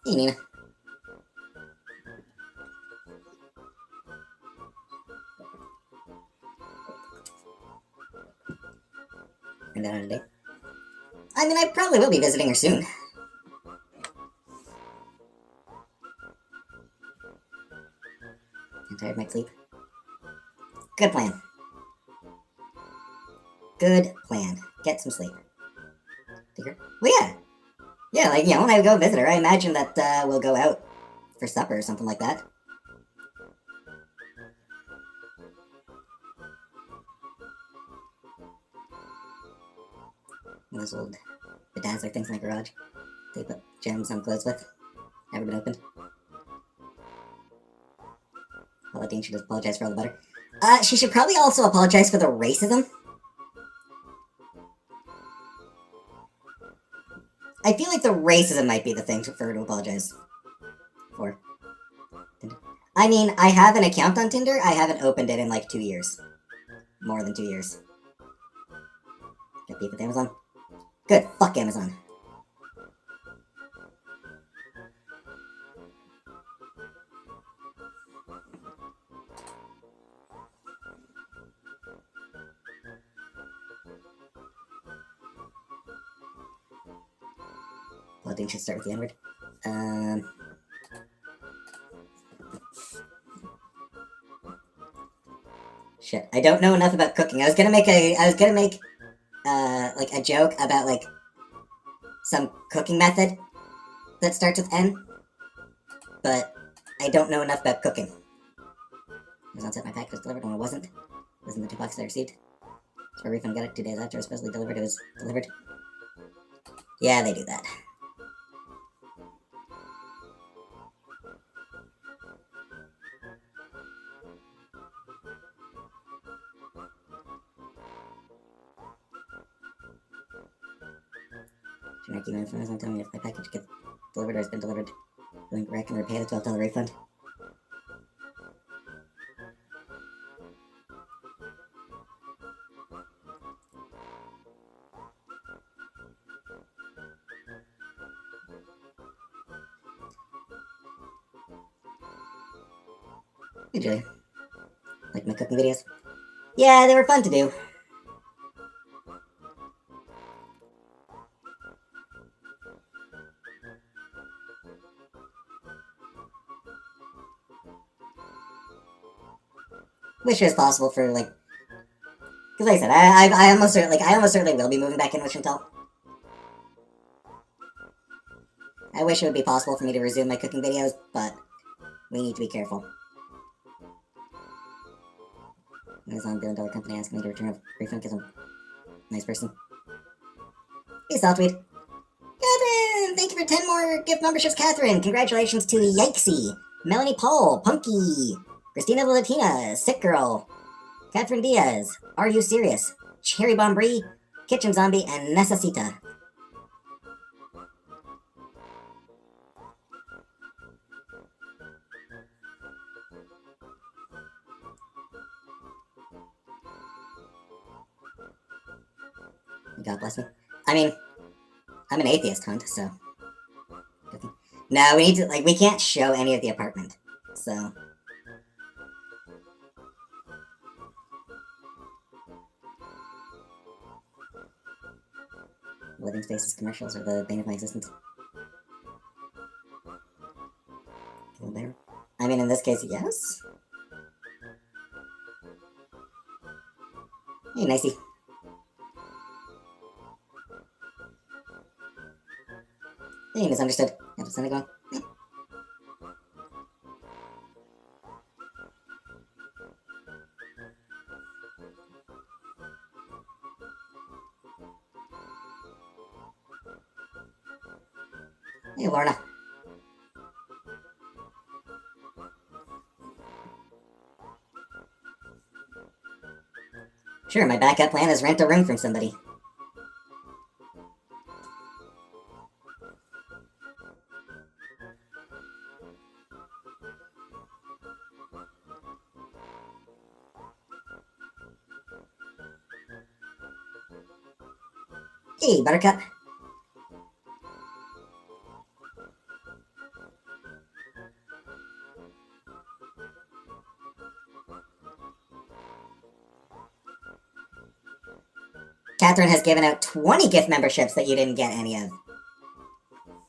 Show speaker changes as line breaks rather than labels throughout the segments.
Hey, Nina. And then on a date. I mean, I probably will be visiting her soon. I'm tired, might sleep. Good plan. Good plan. Get some sleep. Well, yeah. Yeah, like, when I go visit her, I imagine that we'll go out for supper or something like that. One of those old bedazzler things in my garage. They put gems on clothes with. Never been opened. Paula Dean should apologize for all the butter. She should probably also apologize for the racism. I feel like the racism might be the thing for her to apologize for. I mean, I have an account on Tinder. I haven't opened it in like 2 years. More than 2 years. Got beef with Amazon? Good. Fuck Amazon. Well, I think should start with the N-word. Shit. I don't know enough about cooking. I was gonna make like a joke about like some cooking method that starts with N, but I don't know enough about cooking. It was on set, my package was delivered when it wasn't. It was in the 2 boxes I received. So a refund got it 2 days after it was supposedly delivered. It was delivered. Yeah, they do that. Generic email from Amazon telling me if my package gets delivered or has been delivered. Link where I can repay the $12 refund. Hey, Julia. Like my cooking videos? Yeah, they were fun to do. Wish it was possible for like, because like I said, I almost certainly will be moving back in with Chantal. I wish it would be possible for me to resume my cooking videos, but we need to be careful. Amazon billion-dollar company asking me to return a refund because I'm a nice person. Hey, Saltweed. Catherine! Thank you for 10 more gift memberships, Catherine! Congratulations to Yikesy, Melanie Paul, Punky, Christina the Latina, Sick Girl, Catherine Diaz, Are You Serious, Cherry Bomb Brie, Kitchen Zombie, and Necesita. God bless me. I mean, I'm an atheist, Hunt, so... No, we need to, like, we can't show any of the apartment, so... Living spaces commercials are the bane of my existence. There. I mean, in this case, yes? Hey, nicey. Hey, misunderstood. Have something going? Hey, Lorna. Sure, my backup plan is rent a room from somebody. Hey, Buttercup. Catherine has given out 20 gift memberships that you didn't get any of.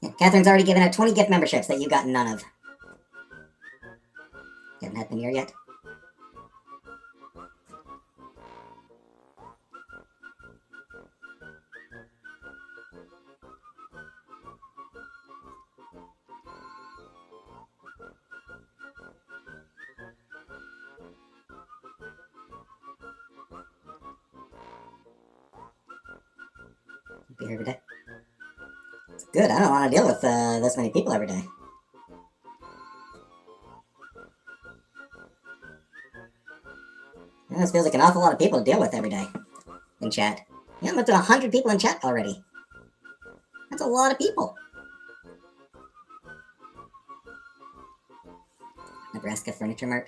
Yeah, Catherine's already given out 20 gift memberships that you got none of. You haven't had them here yet? Be here every day. It's good. I don't want to deal with this many people every day. This feels like an awful lot of people to deal with every day in chat. Yeah, I'm up to 100 people in chat already. That's a lot of people. Nebraska Furniture Mart.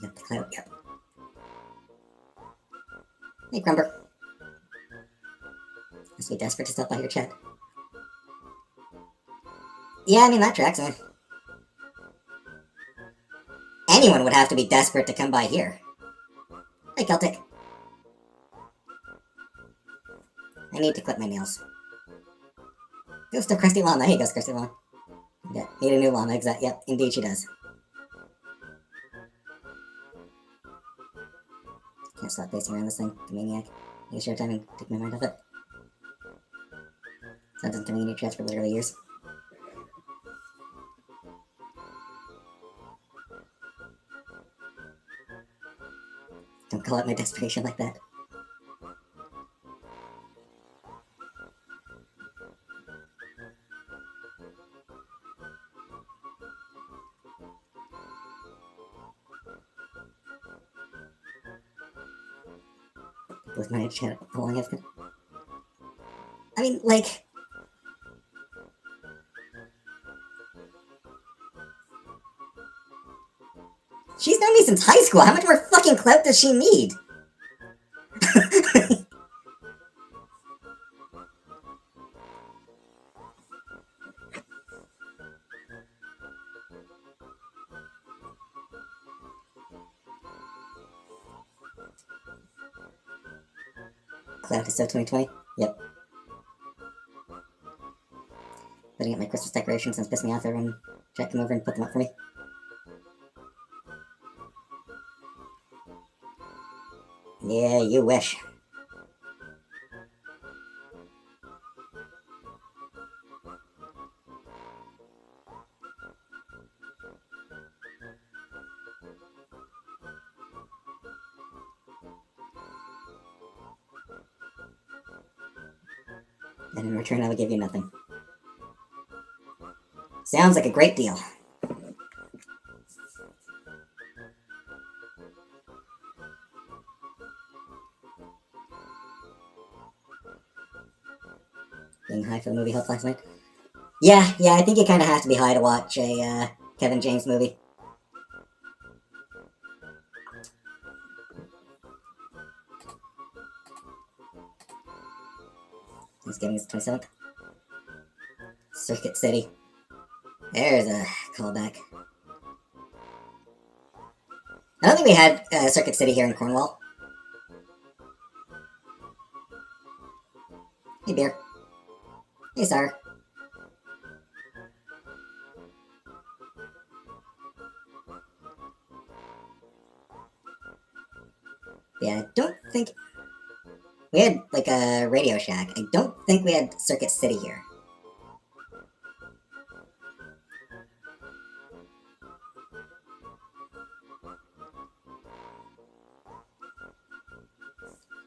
You got the clout, yep. Hey, Crumber. Must be desperate to stop by your chat. Yeah, I mean, that tracks. Anyone would have to be desperate to come by here. Hey, Celtic. I need to clip my nails. Ghost of Krusty Llama. Hey, Ghost Krusty Llama. Yeah, need a new llama. Exactly. Yep, indeed she does. Can't stop pacing around this thing. The maniac. Need a share time and take my mind off it. That doesn't come in your chats for literally years. Don't call out my desperation like that. With my chat, how long I've been. I mean, like. She's known me since high school. How much more fucking clout does she need? Clout is so 2020. Yep. Putting up my Christmas decorations and pissed me off. Everyone Jack come over and put them up for me. Yeah, you wish. And in return, I will give you nothing. Sounds like a great deal. Being high for the movie Hope last night? Yeah, I think you kind of have to be high to watch a Kevin James movie. Thanksgiving is the 27th. Circuit City. There's a callback. I don't think we had Circuit City here in Cornwall. Hey, Beer. Hey, Sar. Yeah, I don't think... We had, like, a Radio Shack. I don't think we had Circuit City here.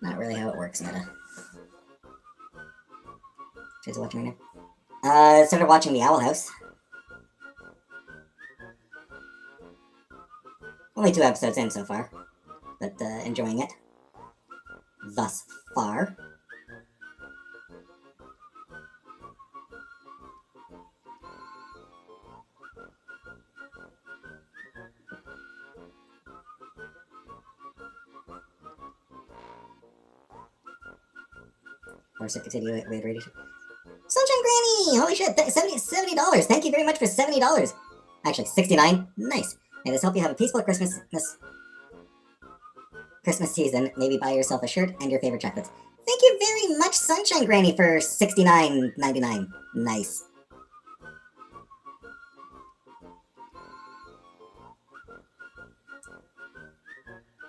Not really how it works, Meta. She's watching right now. Started watching The Owl House. only 2 episodes in so far, but enjoying it thus far. Or continue it with radio. Sunshine Granny! Holy shit, $70. Thank you very much for $70. Actually, $69. Nice. May this help you have a peaceful Christmas season. Maybe buy yourself a shirt and your favorite chocolates. Thank you very much, Sunshine Granny, for $69.99. Nice.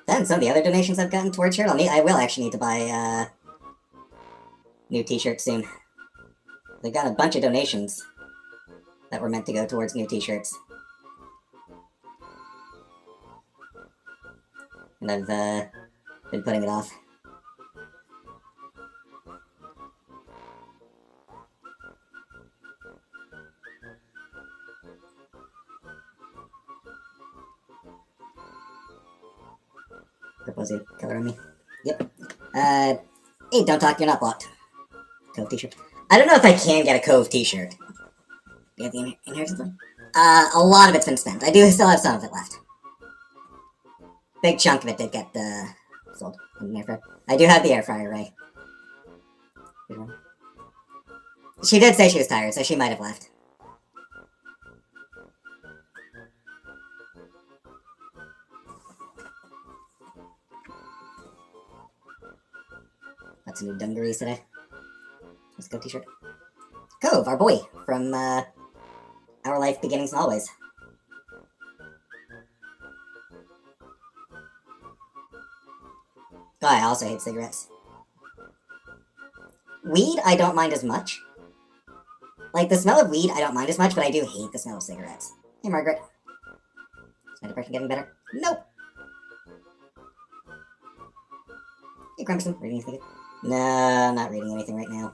Then some of the other donations I've gotten towards shirt. I will actually need to buy new t-shirts soon. They've got a bunch of donations that were meant to go towards new t-shirts. And I've been putting it off. Propose a color on me. Yep. Hey, don't talk, you're not blocked. Cove t-shirt. I don't know if I can get a Cove t-shirt. Do you have the inheritance one? A lot of it's been spent. I do still have some of it left. Big chunk of it did get sold in an air fryer. I do have the air fryer, Ray. She did say she was tired, so she might have left. Got some new dungarees today. Let's go t-shirt. Cove, our boy, from Our Life Beginnings and Always. Oh, I also hate cigarettes. Weed, I don't mind as much. Like, the smell of weed, I don't mind as much, but I do hate the smell of cigarettes. Hey, Margaret. Is my depression getting better? Nope. Hey, Crumpson, reading anything? No, I'm not reading anything right now.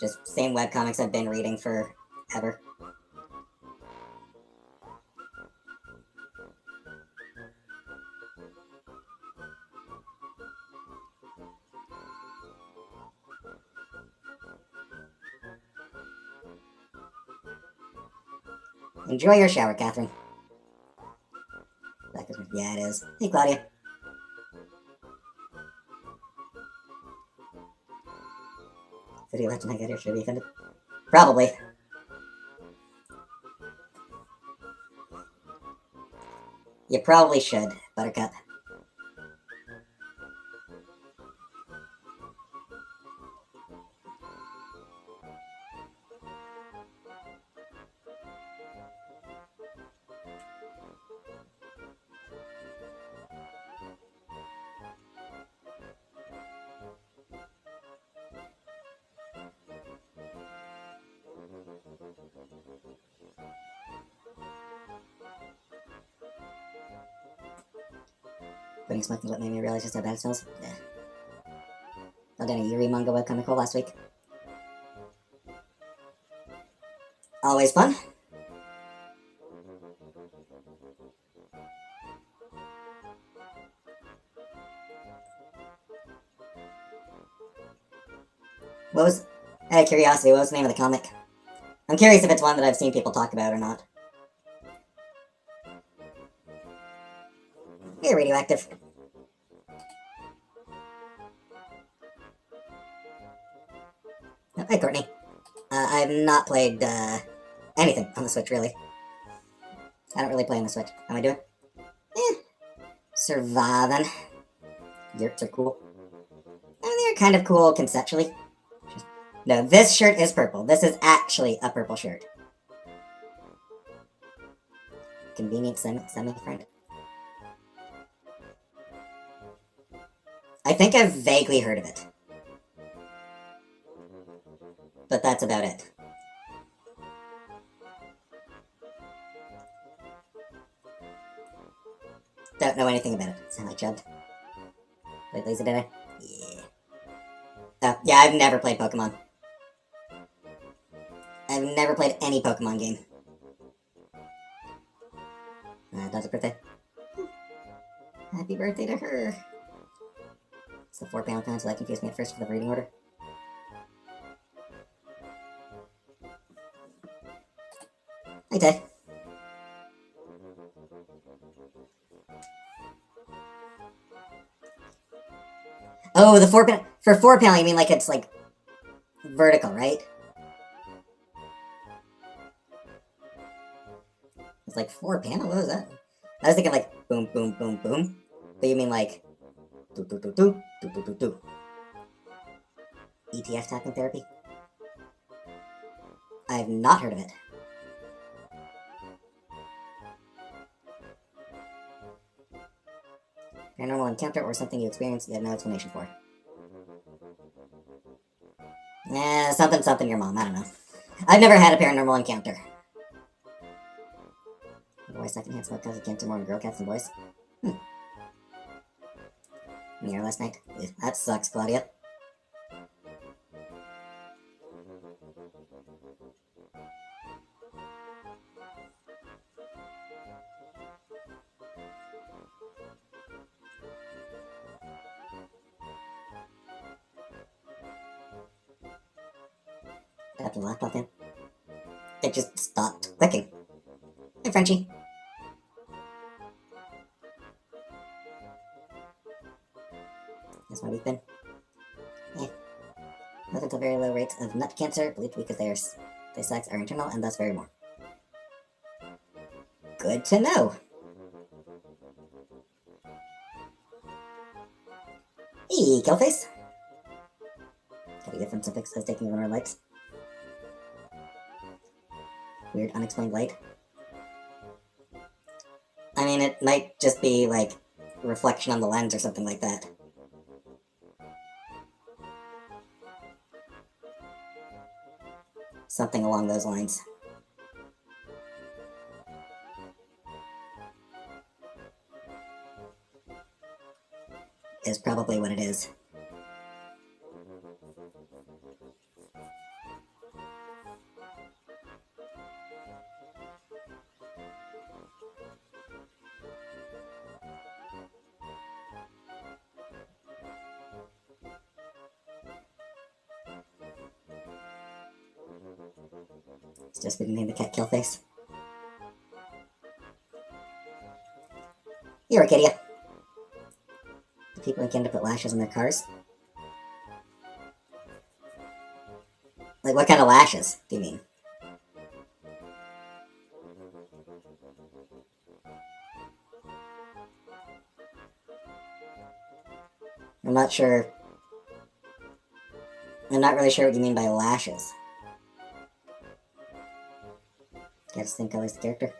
Just same webcomics I've been reading forever. Enjoy your shower, Catherine. Yeah, it is. Hey, Claudia. Video left and I got here. Should I be offended? Probably. You probably should, Buttercup. Putting smoke is what made me realize just how bad it smells. Yeah. I done a Yuri manga webcomic haul last week. Always fun. What was... Out of curiosity, what was the name of the comic? I'm curious if it's one that I've seen people talk about or not. You're radioactive. Oh, hey, Courtney. I've not played, anything on the Switch, really. I don't really play on the Switch. How am I doing? Surviving. Yurts are cool. I mean, they're kind of cool conceptually. No, this shirt is purple. This is actually a purple shirt. Convenient semi-friend. I think I've vaguely heard of it. But that's about it. Don't know anything about it. Sound like chubbed. Played Laser Dinner? Yeah. Oh, yeah, I've never played Pokemon. I've never played any Pokemon game. Dad's birthday. Happy birthday to her. It's the 4 pound so that confused me at first for the breeding order. Hey, Tay. Oh, the 4 pound. For 4 pound, you mean like it's like vertical, right? It's like 4 panel? What was that? I was thinking like boom, boom, boom, boom. But you mean like do do do do do do do do. ETF tapping therapy? I have not heard of it. Paranormal encounter or something you experienced you had no explanation for. Something your mom, I don't know. I've never had a paranormal encounter. Boy, secondhand smoke causes cancer more in girl cats than boys. Mirror last night? Ugh, that sucks, Claudia. After the laptop in. It just stopped clicking. Hey, Frenchie. That's my week been. Yeah. Both until very low rates of nut cancer, believed to be because their sex are internal and thus very more. Good to know. Hey, Killface. Gotta get from suffix as taking one of our lights. Weird unexplained light. I mean, it might just be like reflection on the lens or something like that. Something along those lines. Is probably what it is. It's just been named the cat Killface. Here, Arcadia. Do people in Canada put lashes in their cars? Like, what kind of lashes do you mean? I'm not sure. I'm not really sure what you mean by lashes. Cats think colors the character.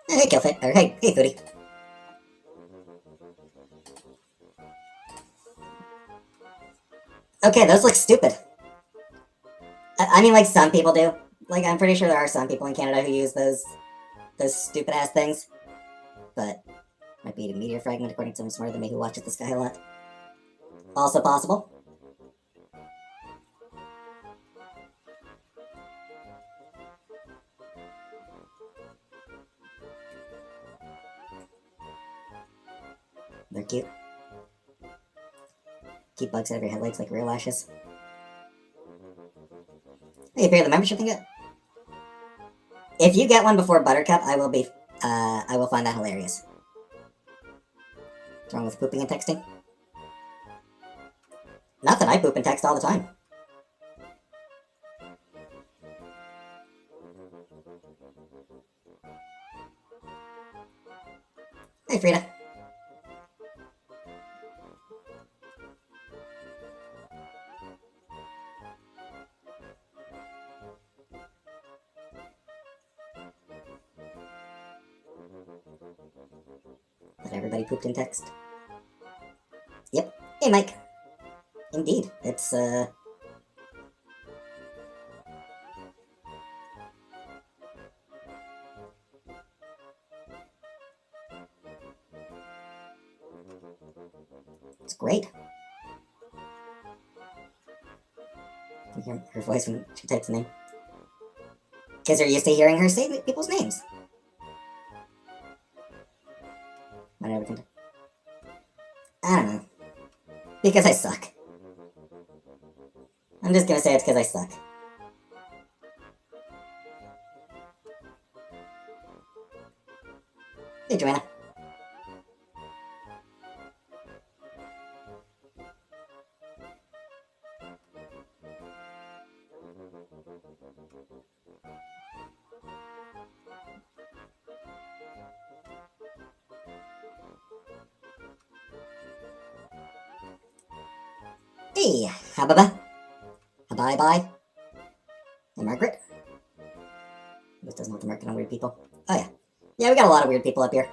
Hey, Killface. Or hey, Foodie. Okay, those look stupid. I mean, like some people do. Like, I'm pretty sure there are some people in Canada who use those stupid ass things. But might be a meteor fragment according to someone smarter than me who watches the sky a lot. Also possible. They're cute. Keep bugs out of your headlights like real lashes. Hey, you pay the membership thing yet? If you get one before Buttercup, I will find that hilarious. What's wrong with pooping and texting? Nothing, I poop and text all the time. Hey, Frida. But everybody pooped in text. Yep. Hey, Mike. Indeed. It's, It's great. You can hear her voice when she types the name. Kids are used to hearing her say people's names. Whatever. I don't know. Because I suck. I'm just gonna say it's because I suck. Hey, Joanna. Hey, Hababa. Bye-bye. Hey, Margaret. This doesn't have to mark it on weird people. Oh, yeah. Yeah, we got a lot of weird people up here.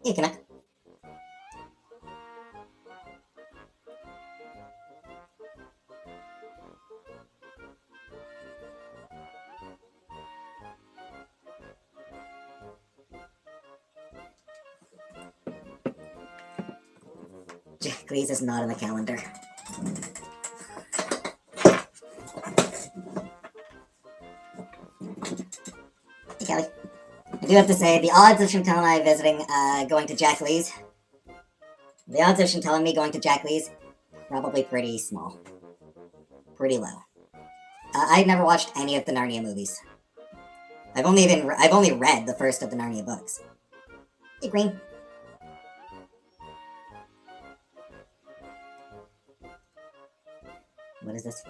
Hey, Canuck. Jack Lee's is not in the calendar. Hey, Kelly. I do have to say, the odds of Chantal and I visiting, going to Jack Lee's, the odds of Chantal and me going to Jack Lee's, probably pretty small. Pretty low. I've never watched any of the Narnia movies. I've only read the first of the Narnia books. Hey, Green. What is this?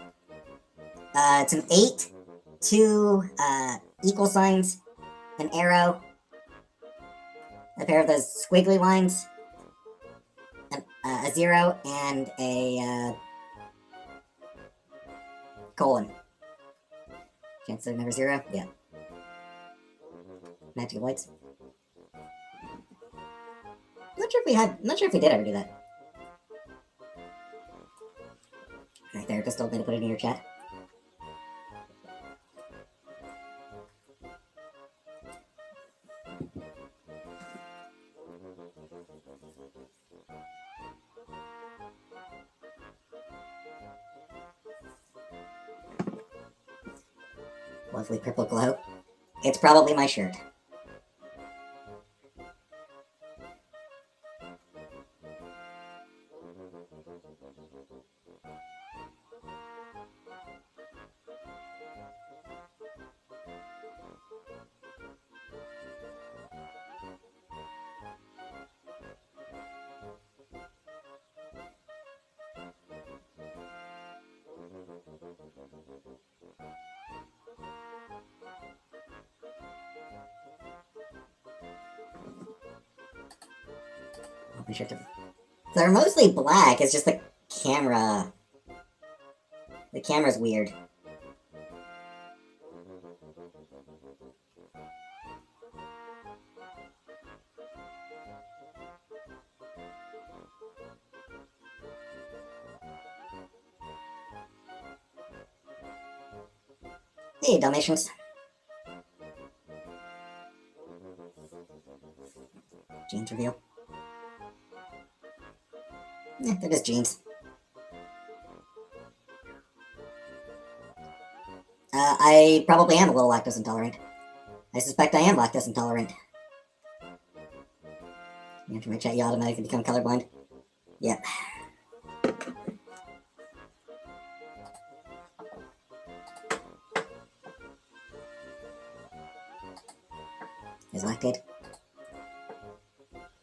It's an 8, 2 equal signs, an arrow, a pair of those squiggly lines, a 0, and a colon. Chance of number 0? Yeah. Magic lights. I'm not sure if we did ever do that. My therapist told me to put it in your chat. Lovely purple glow. It's probably my shirt. They're mostly black, it's just the camera. The camera's weird. Hey, Dalmatians. Jeans reveal. Yeah, they're just jeans. I probably am a little lactose intolerant. I suspect I am lactose intolerant. You enter my chat, you automatically become colorblind. Yep. Is lactate?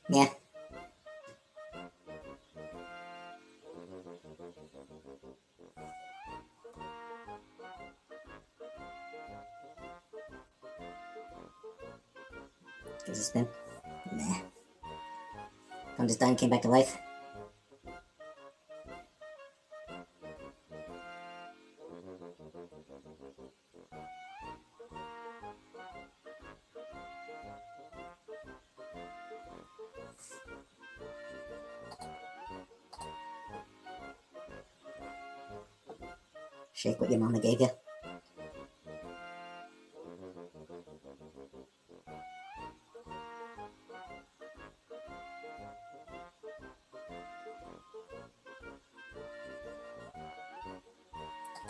Yeah. Gives a spin? Nah. I'm just dying, came back to life. Shake what your mama gave you.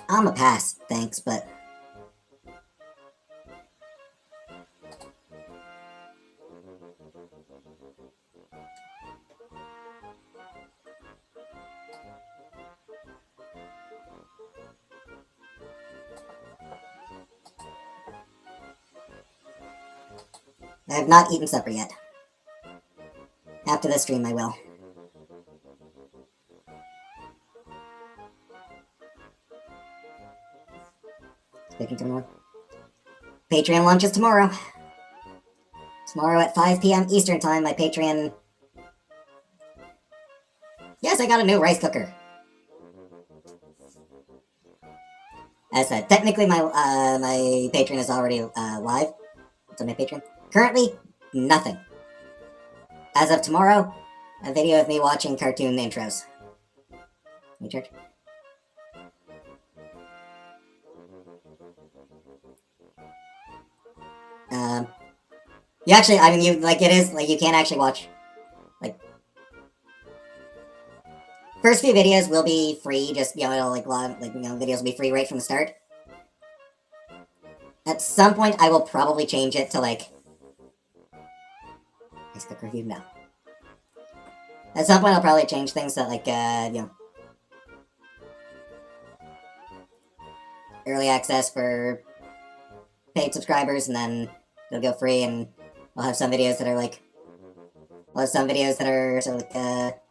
I'm a pass, thanks, but... I have not eaten supper yet. After the stream, I will. Speaking to anyone? Patreon launches tomorrow. Tomorrow at 5 p.m. Eastern Time, my Patreon... Yes, I got a new rice cooker. As I said, technically my my Patreon is already live. It's on my Patreon. Currently, nothing. As of tomorrow, a video of me watching cartoon intros. Hey, church. You actually, I mean, you, like, it is, like, you can actually watch, like, first few videos will be free, just, you know, it'll, like, a lot of, like, you know, videos will be free right from the start. At some point, I will probably change it to, like, Ice Cook Review? No. At some point, I'll probably change things to, like, you know, early access for paid subscribers, and then it'll go free, and I'll have some videos that are, like, I'll have some videos that are, sort of, like,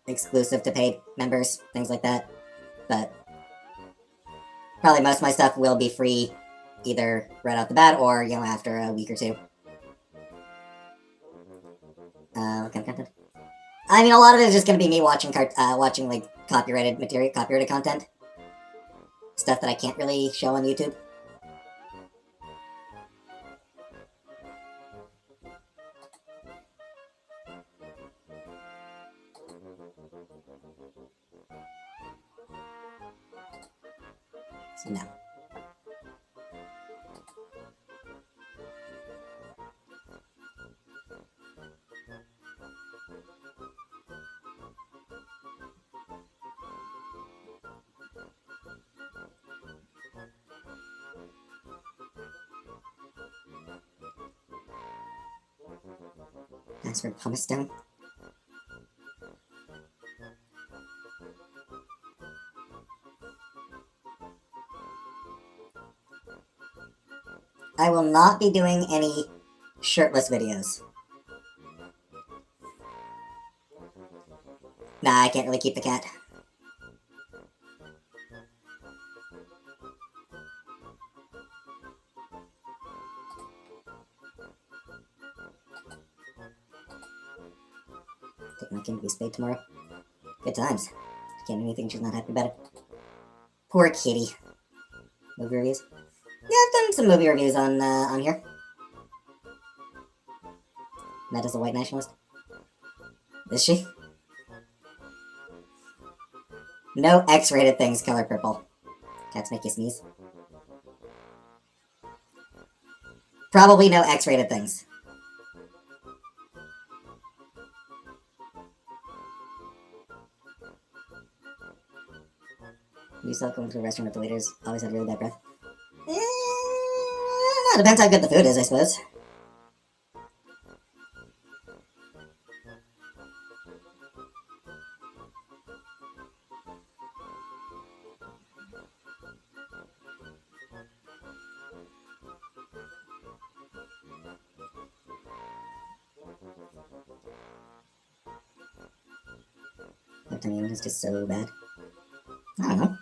exclusive to paid members, things like that, but probably most of my stuff will be free either right off the bat or, you know, after a week or two. What kind of content? I mean, a lot of it is just going to be me watching, watching, like, copyrighted material, copyrighted content. Stuff that I can't really show on YouTube. So, no. Thanks for pumice stone. I will not be doing any shirtless videos. Nah, I can't really keep the cat. Take my king to be spayed tomorrow. Good times. Can't do anything, she's not happy about it. Poor kitty. Movie reviews? Yeah, I've done some movie reviews on here. Matt is a white nationalist. Is she? No X-rated things color purple. Cats make you sneeze. Probably no X-rated things. You still going to a restaurant with the waiters always had really bad breath? Well, depends how good the food is, I suppose. That time is just so bad. I don't know.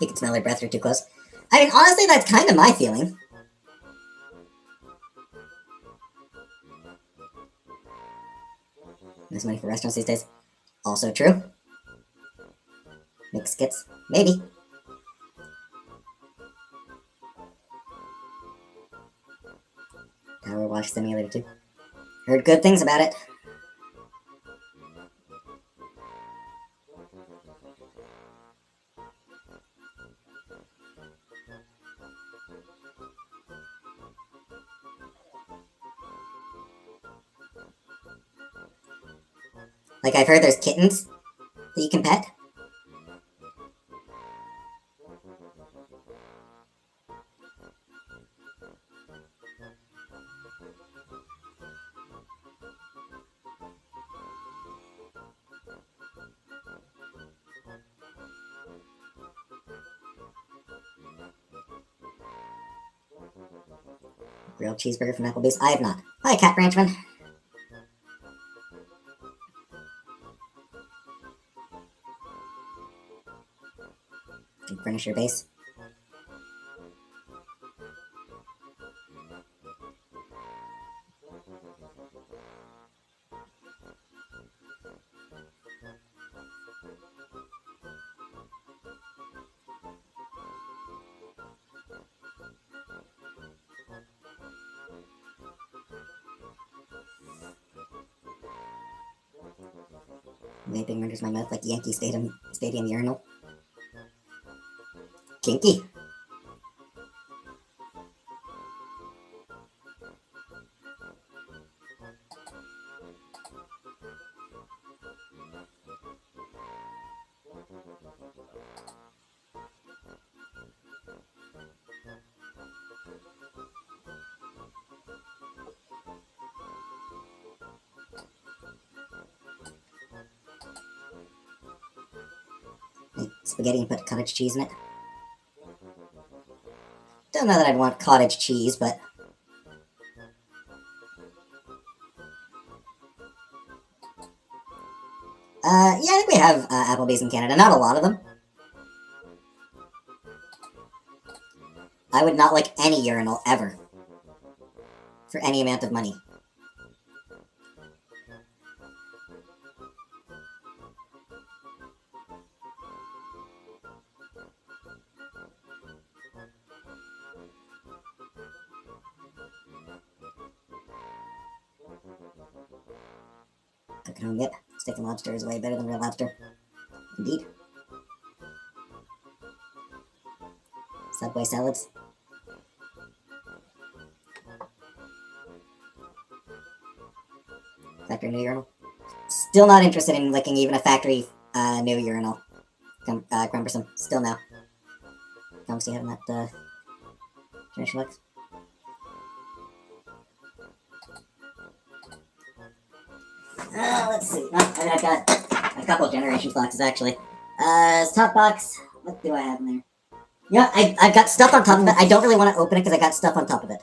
You can smell their breath, you're too close. I mean, honestly, that's kind of my feeling. lose money for restaurants these days. Also true. Make skits? Maybe. Power Wash Simulator 2. Heard good things about it. Like, I've heard there's kittens that you can pet. Grilled cheeseburger from Applebee's. I have not. Hi, Cat Branchman. Can you furnish your base? Vaping renders my mouth like Yankee Stadium urinal. Kinky. Make spaghetti and put cottage cheese in it. Don't know that I'd want cottage cheese, but... yeah, I think we have Applebee's in Canada. Not a lot of them. I would not like any urinal, ever. For any amount of money. Cook at home, yep. Steak and lobster is way better than real lobster. Indeed. Subway salads. Factory new urinal. Still not interested in licking even a factory new urinal. Cumbersome. Still no. Come see having that Generation Lux. Let's see. I've got a couple Generations boxes actually. Top box. What do I have in there? Yeah, I've got stuff on top of it. I don't really want to open it because I got stuff on top of it.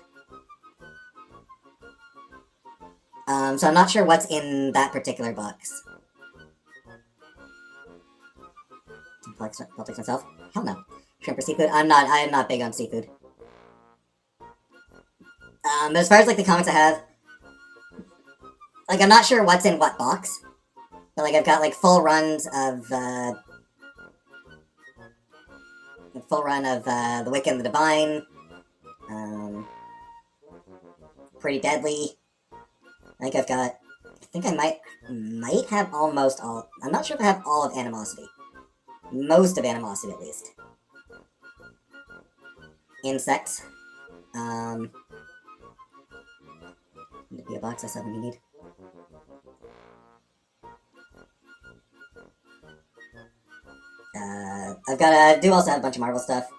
So I'm not sure what's in that particular box. Politics myself? Hell no. Shrimp or seafood? I am not big on seafood. But as far as like the comics I have, like I'm not sure what's in what box. But like I've got like full runs of The Wicked and the Divine. Pretty Deadly. I think I might have almost all. I'm not sure if I have all of Animosity. Most of Animosity, at least. Insects. The PO box, that's something you need. I do also have a bunch of Marvel stuff.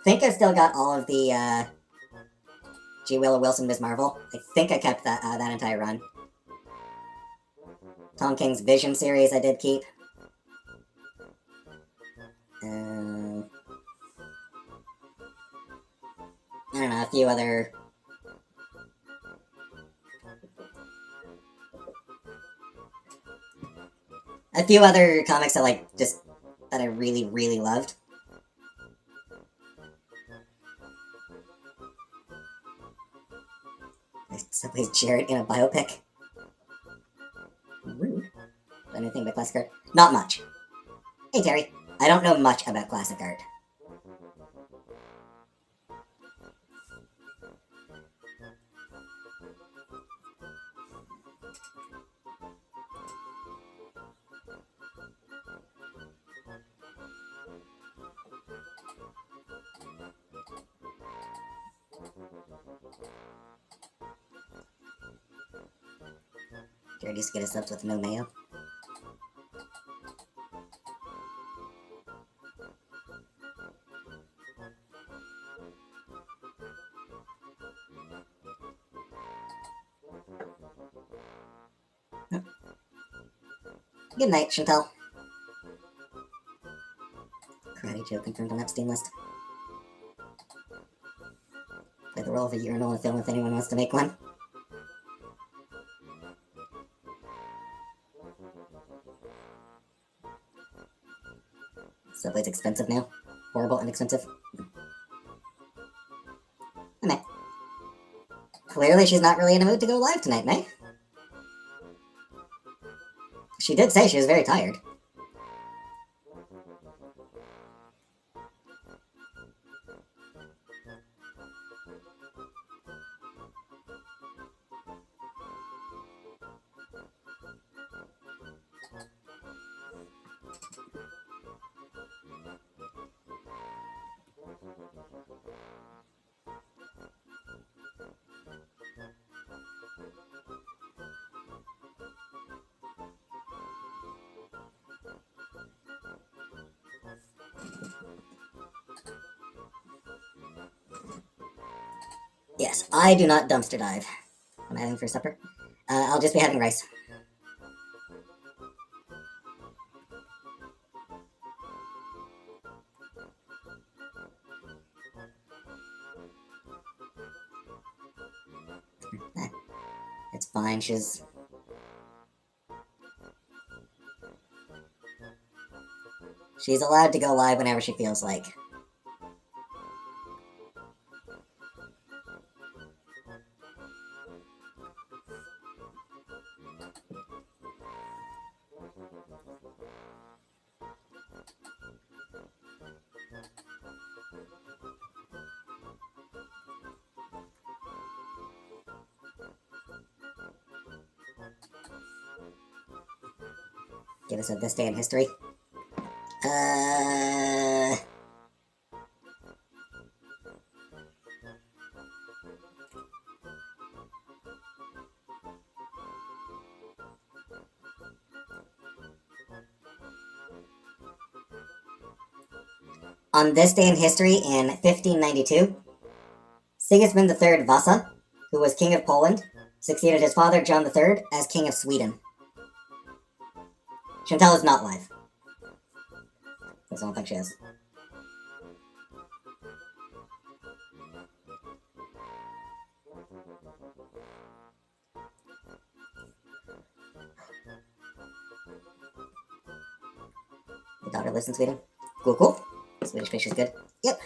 Think I've still got all of the, G. Willow Wilson Ms. Marvel. I think I kept that entire run. Tom King's Vision series I did keep. I don't know, a few other... A few other comics that, like, just... that I really, really loved. So plays Jared in a biopic. anything about classic art? Not much. Hey, Terry. I don't know much about classic art. Jared used to get his subs with no mayo. Good night, Chantal. Karate Joe confirmed on Epstein list. Play the role of a urinal in a film if anyone wants to make one. Subway's expensive now. Horrible and expensive. Meh. Clearly she's not really in a mood to go live tonight, May. She did say she was very tired. Yes, I do not dumpster dive. What am I having for supper? I'll just be having rice. It's fine, she's allowed to go live whenever she feels like. Give us a this day in history. On this day in history, in 1592, Sigismund III Vasa, who was king of Poland, succeeded his father John III as king of Sweden. Chantal is not live. I don't think she is. The daughter lives in Sweden. Cool, cool. Swedish fish is good. Yep.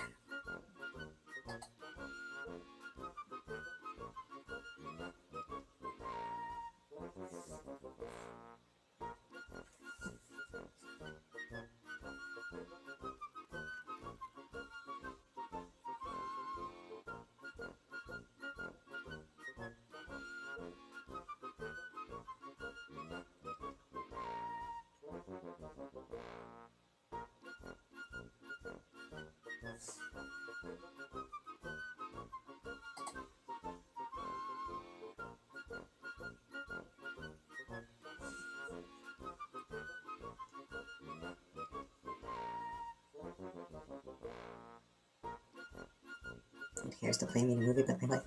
Who cares to play me in a movie about my life?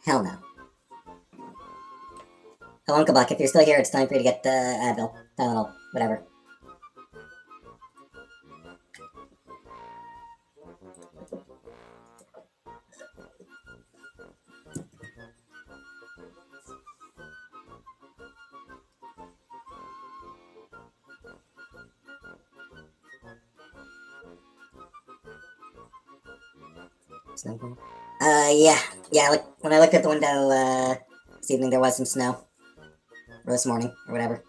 Hell no. Hello, Uncle Buck, if you're still here, it's time for you to get Advil, Tylenol, whatever. Snow? Yeah. Yeah, like, when I looked at the window, this evening there was some snow. or this morning, or whatever.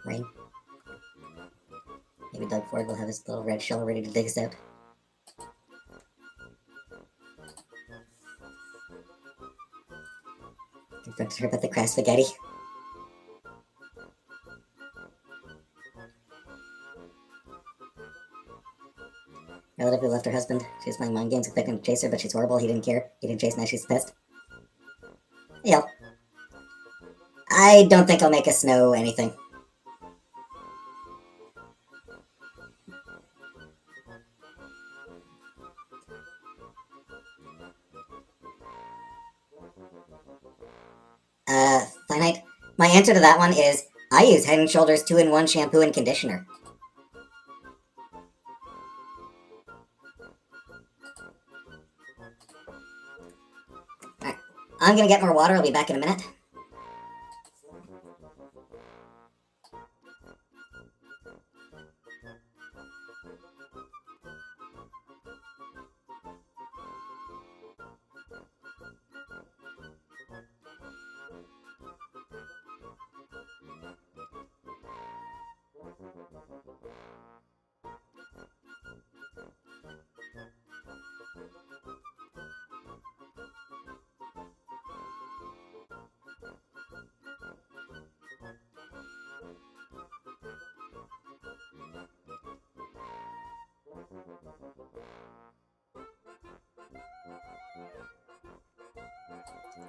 Rain. Maybe Doug Ford will have his little red shovel ready to dig us out. Confronted her about the crass spaghetti. Relative who left her husband. She was playing mind games, expecting to chase her, but she's horrible. He didn't care. He didn't chase, now she's pissed. Yeah. I don't think I'll make us know anything. Finite. My answer to that one is, I use Head & Shoulders 2-in-1 shampoo and conditioner. Alright, I'm gonna get more water, I'll be back in a minute.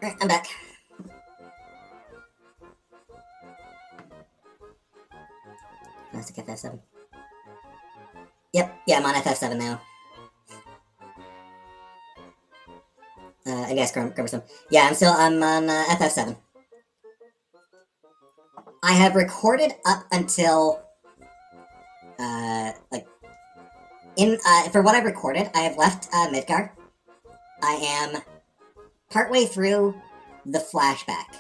Alright, I'm back. Plastic FF7. Yep, yeah, I'm on FF7 now. I guess cumbersome. Yeah, I'm on FF7. I have recorded up until, for what I've recorded, I have left Midgar. I am partway through the flashback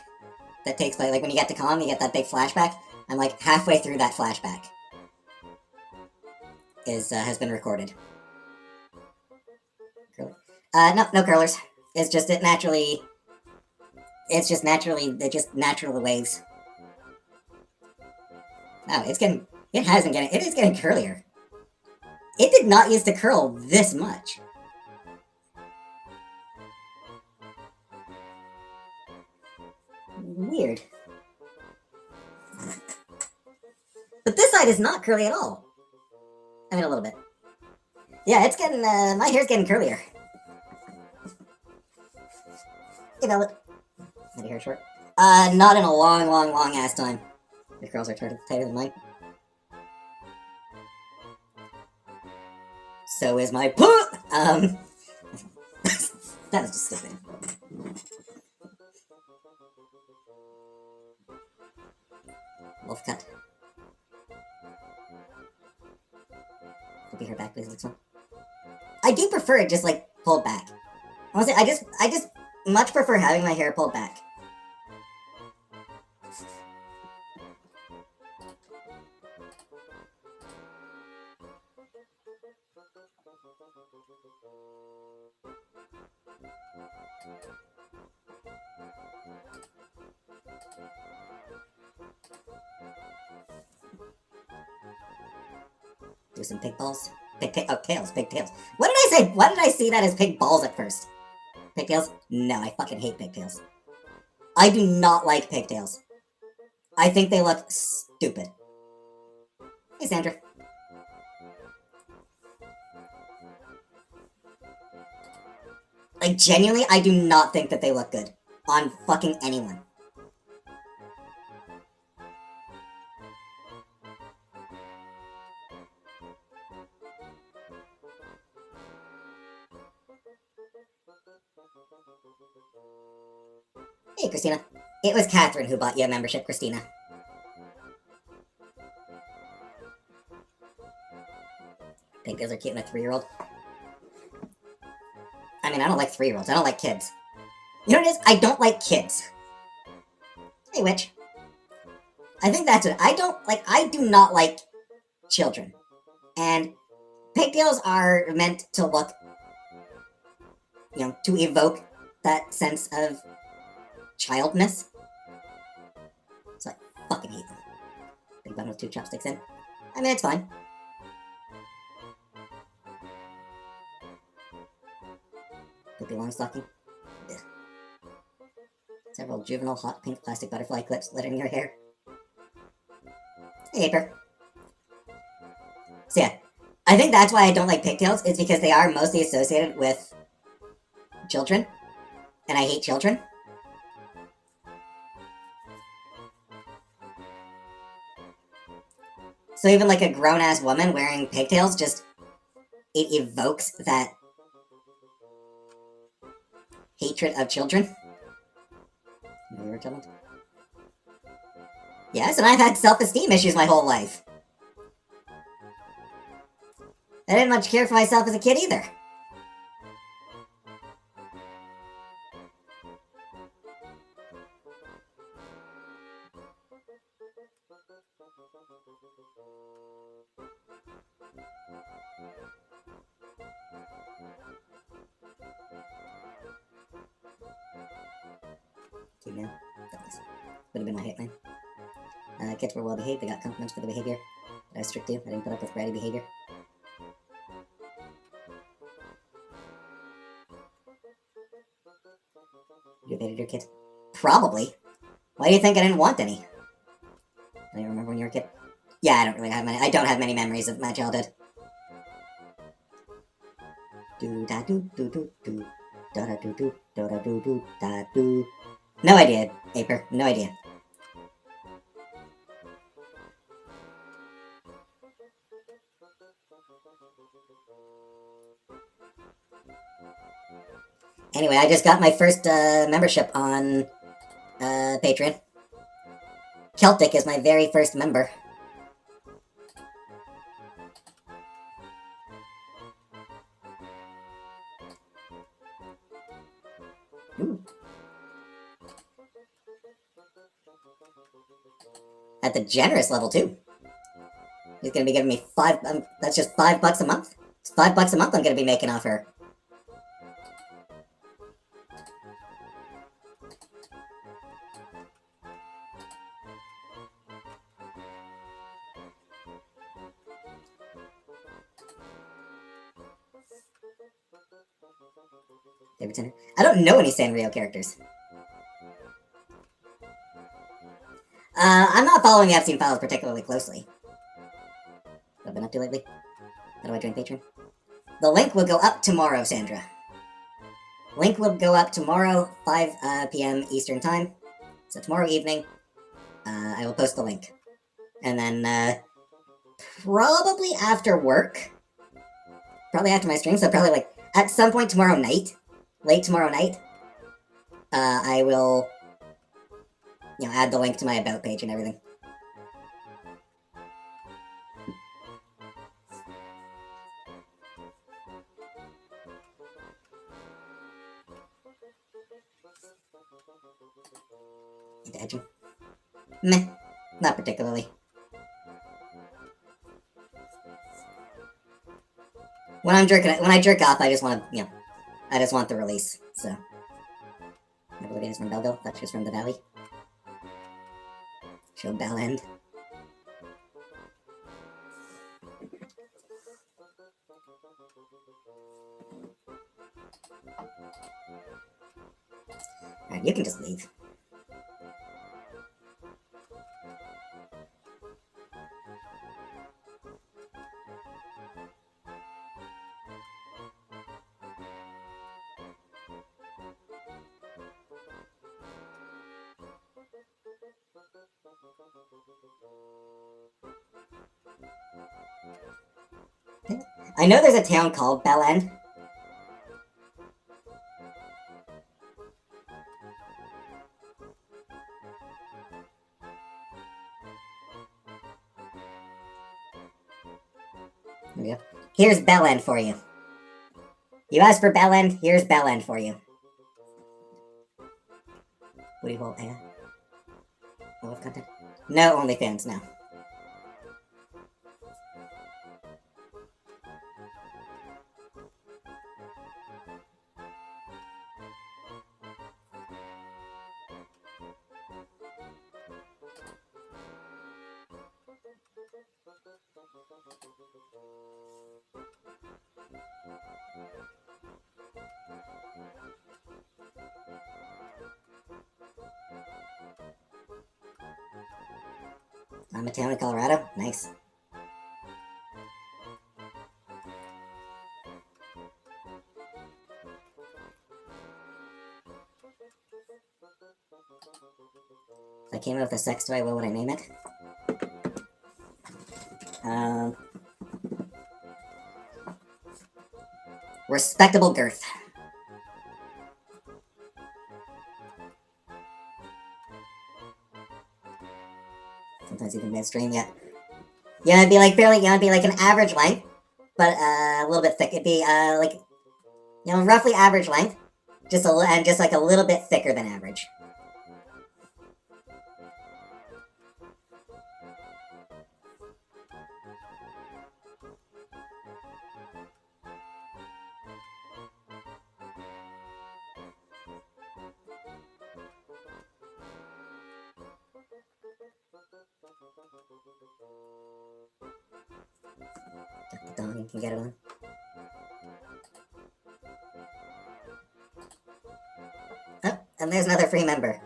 that takes place, like when you get to Kong, you get that big flashback. I'm like halfway through that flashback. Has been recorded. No curlers. It's just naturally the waves. No, it is getting curlier. It did not used to curl this much. Weird. But this side is not curly at all. I mean, a little bit. Yeah, it's getting, my hair's getting curlier. Hey, Velvet. Had your hair short? Not in a long ass time. Your curls are tighter than mine. So is my poo! That was just stupid. Wolf cut. Could be her back, please, next one. I do prefer it just, like, pulled back. Honestly, I just much prefer having my hair pulled back. Do some pig balls. Tails, big tails. What did I say? Why did I see that as pig balls at first? Pigtails? No, I fucking hate pigtails. I do not like pigtails. I think they look stupid. Hey, Sandra. Like, genuinely, I do not think that they look good on fucking anyone. Hey, Christina. It was Catherine who bought you a membership, Christina. Pigtails are cute in a 3-year-old. I mean, I don't like 3-year-olds. I don't like kids. You know what it is? I don't like kids. Hey, witch. I think that's it. I do not like children. And pigtails are meant to look, to evoke that sense of childness. So I fucking hate them. Big bun with 2 chopsticks in. I mean, it's fine. Poopy long stocking. Ugh. Several juvenile hot pink plastic butterfly clips littering your hair. Hey, Aper. So yeah, I think that's why I don't like pigtails, is because they are mostly associated with children, and I hate children. So even like a grown-ass woman wearing pigtails, it evokes that hatred of children. Yes, and I've had self-esteem issues my whole life. I didn't much care for myself as a kid either. Cute man. Thanks. Would have been my hit man. Kids were well behaved, they got compliments for the behavior. But I was strict too, I didn't put up with bratty behavior. You hated your kid? Probably. Why do you think I didn't want any? Do you remember when you were a kid? Yeah, I don't have many memories of my childhood. Do da do do do do da da do do da da do do da do. No idea, Aper. No idea. Anyway, I just got my first membership on Patreon. Celtic is my very first member. Ooh. At the generous level too. He's gonna be giving me that's just $5 a month. It's $5 a month I'm gonna be making off her. David Tanner. I don't know any Sanrio characters. I'm not following the Epstein files particularly closely. What I've been up to lately? How do I join Patreon? The link will go up tomorrow, Sandra. Link will go up tomorrow, 5 p.m. Eastern Time. So tomorrow evening, I will post the link. And then, probably after work, probably after my stream, so probably like at some point tomorrow night, late tomorrow night, I will, add the link to my About page and everything. Into edging? Meh, not particularly. When I jerk off, I just want to, I just want the release, so. I believe it's from Belleville, that's just from the Valley. Show Bell End. Alright, you can just leave. I know there's a town called Bell End. There you go. Here's Bellend for you. You asked for Bellend, here's Bellend for you. Foodie Hole, yeah. Oh, what content? No OnlyFans, no. I'm a town in Colorado. Nice. If I came out with a sex toy, what would I name it? Respectable girth. Sometimes even midstream, yeah. Yeah, it'd be like barely, yeah, it'd be like an average length, but a little bit thick. It'd be like, you know, roughly average length, and just like a little bit thicker than average. You can get it on. Oh, and there's another free member.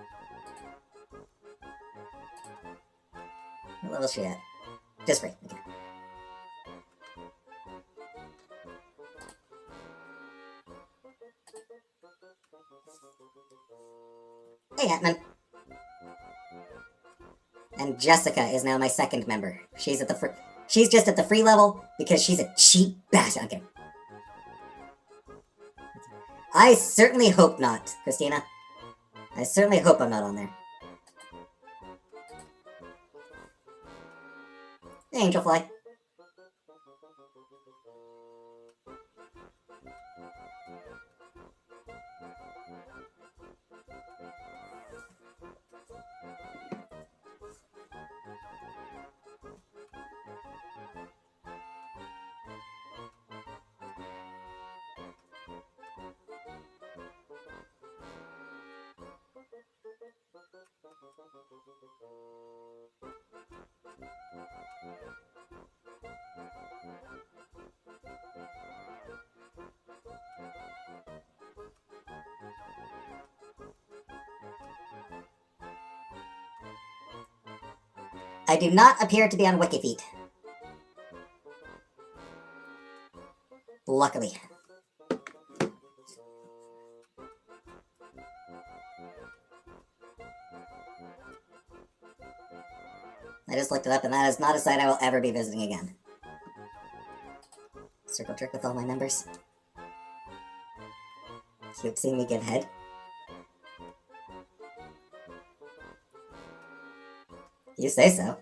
What level is she at? Just free. Okay. Hey, Atman. And Jessica is now my second member. She's just at the free level because she's a cheap bastard. Okay. I certainly hope not, Christina. I certainly hope I'm not on there. Hey, Angelfly. I do not appear to be on WikiFeet. Luckily. I just looked it up, and that is not a site I will ever be visiting again. Circle trick with all my members. Cute seeing me give head. You say so.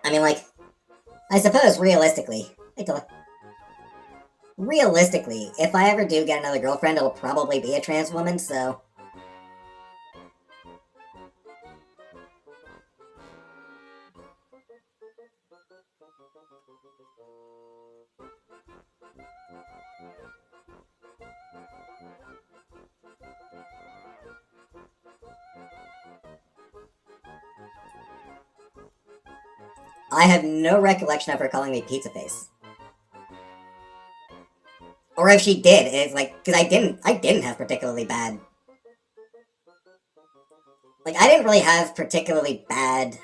I mean, like, I suppose realistically, if I ever do get another girlfriend, it'll probably be a trans woman, so. I have no recollection of her calling me pizza face. Or if she did, it's like, because I didn't have particularly bad. Like, I didn't really have particularly bad,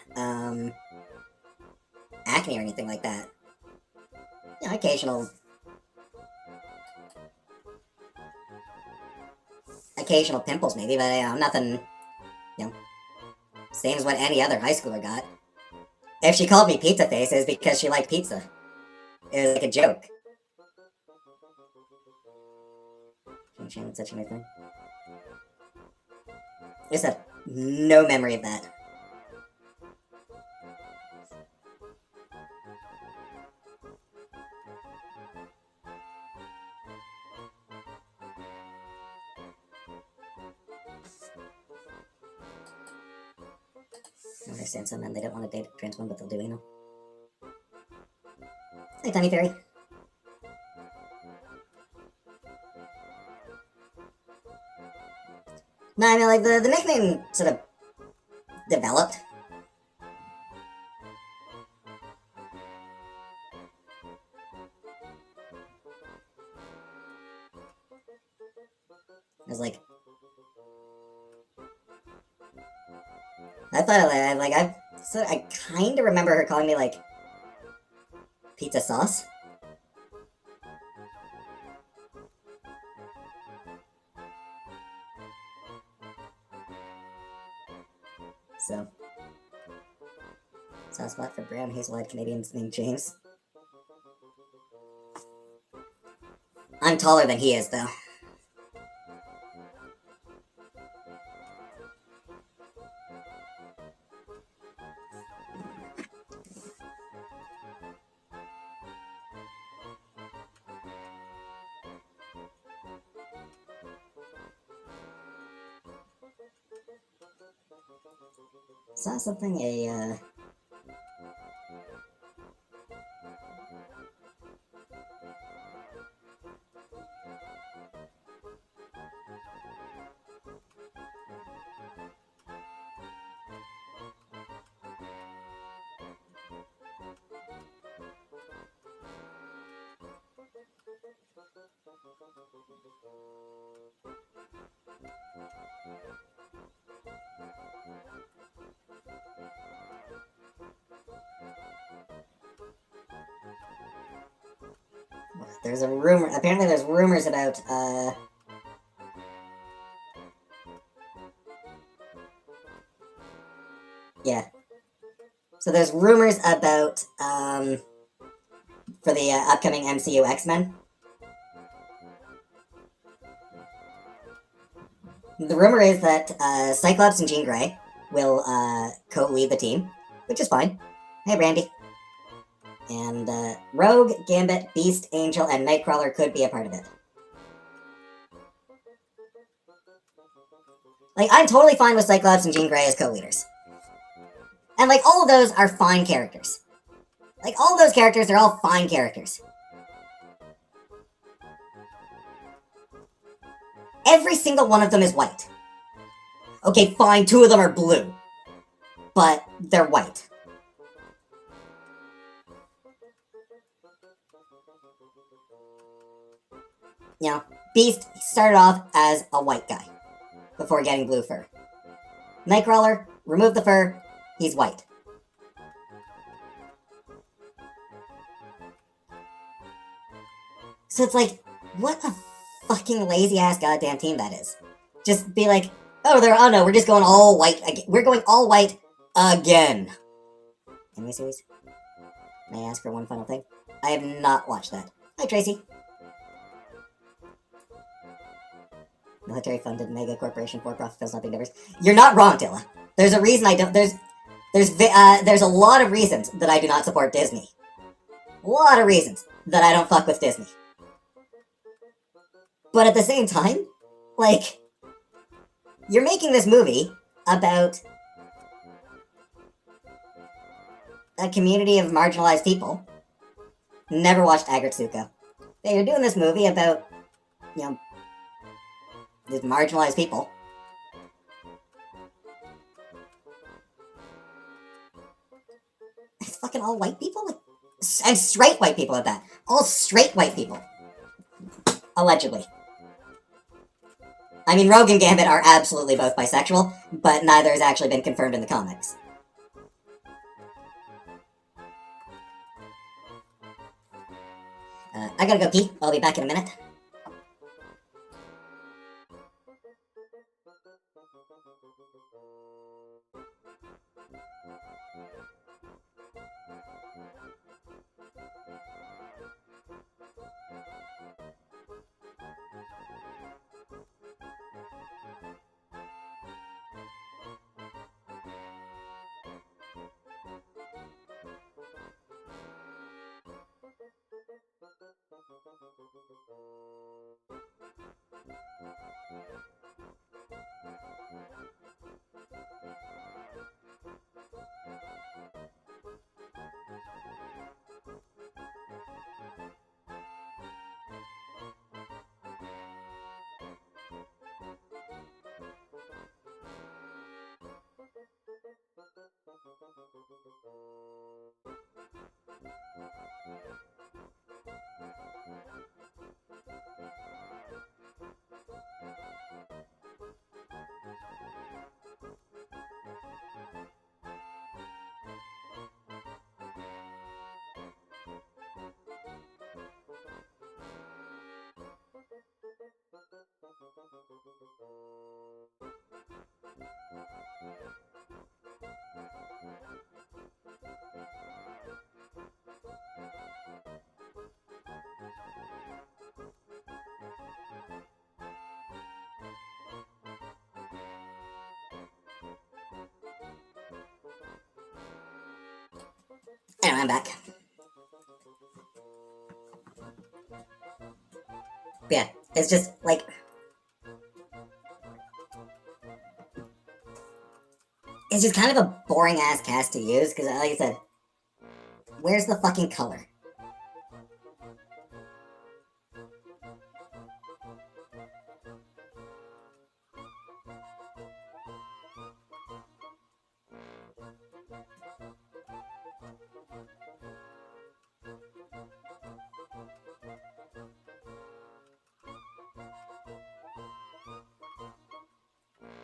acne or anything like that. You know, occasional pimples maybe, but, you know, nothing, you know, same as what any other high schooler got. If she called me pizza face, it was because she liked pizza. It was like a joke. Such a thing. I just have no memory of that. I understand some men, they don't want to date a trans woman, but they'll do anal. Hey, Tiny Fairy. No, I mean, like, the nickname sort of developed. I was like, I thought, I kind of remember her calling me, like, pizza sauce. So, soft spot for brown hazel-eyed Canadians named James. I'm taller than he is, though. Saw something, there's a rumor, apparently there's rumors about, yeah. So there's rumors about, for the upcoming MCU X-Men. The rumor is that Cyclops and Jean Grey will co-lead the team, which is fine. Hey, Brandy. And Rogue, Gambit, Beast, Angel, and Nightcrawler could be a part of it. Like, I'm totally fine with Cyclops and Jean Grey as co-leaders. And, like, all of those are fine characters. Like, all of those characters are all fine characters. Every single one of them is white. Okay, fine, 2 of them are blue. But they're white. You know, Beast started off as a white guy before getting blue fur. Nightcrawler, remove the fur, he's white. So it's like, what a fucking lazy-ass goddamn team that is. Just be like, oh no, we're just going all white again. We're going all white again. Anime series? May I ask for one final thing? I have not watched that. Hi, Tracy. Military-funded mega corporation for-profit films not being diverse. You're not wrong, Tilla. There's a reason I don't. There's a lot of reasons that I do not support Disney. A lot of reasons that I don't fuck with Disney. But at the same time, like, you're making this movie about a community of marginalized people. Never watched Agritsuko. Yeah, you're doing this movie about, you know, these marginalized people. It's fucking all white people? Like, and straight white people at that. All straight white people. Allegedly. I mean, Rogue and Gambit are absolutely both bisexual, but neither has actually been confirmed in the comics. I gotta go pee. I'll be back in a minute. Anyway, I'm back. But yeah, it's just like it's just kind of a boring ass cast to use because, like I said, where's the fucking color?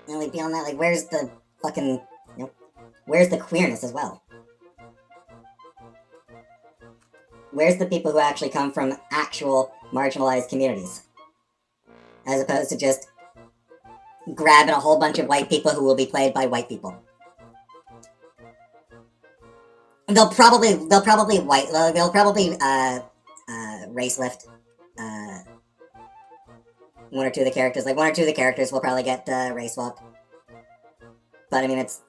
And like beyond that, like where's the fucking, you know, where's the queerness as well? Where's the people who actually come from actual marginalized communities? As opposed to just grabbing a whole bunch of white people who will be played by white people. They'll probably race lift one or two of the characters. Like one or two of the characters will probably get race swapped. But I mean, it's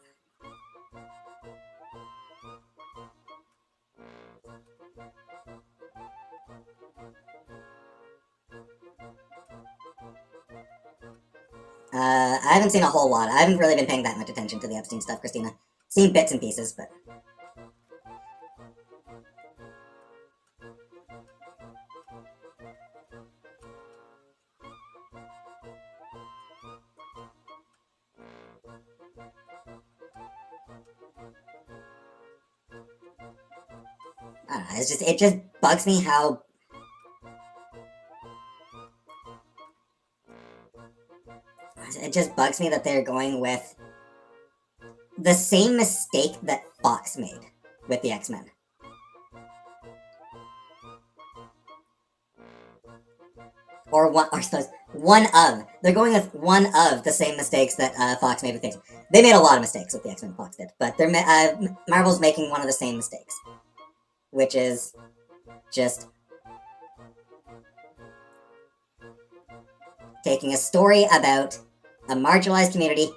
I haven't seen a whole lot. I haven't really been paying that much attention to the Epstein stuff, Christina. Seen bits and pieces, but I don't know. It just bugs me how it just bugs me that they're going with the same mistake that Fox made with the X-Men. Or one of. They're going with one of the same mistakes that Fox made with things. They made a lot of mistakes with the X-Men. Fox did, but Marvel's making one of the same mistakes, which is just taking a story about a marginalized community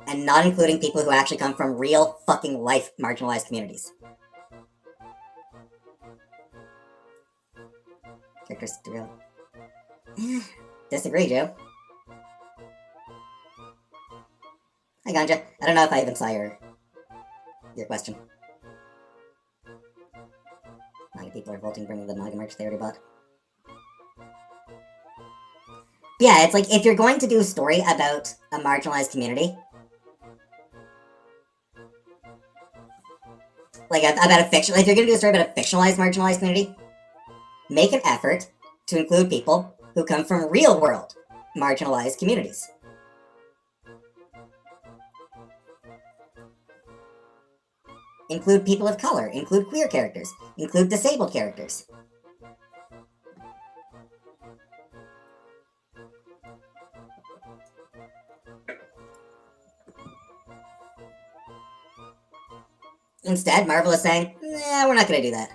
and not including people who actually come from real fucking life marginalized communities. Characters real. Disagree, Joe. Hi, Ganja. I don't know if I even saw your question. A lot of people are voting bringing the MAGA merch they already bought. Yeah, it's like if you're going to do a story about a marginalized community, like about a fictional, if you're going to do a story about a fictionalized marginalized community, make an effort to include people who come from real world marginalized communities. Include people of color, include queer characters, include disabled characters. Instead, Marvel is saying, nah, we're not going to do that.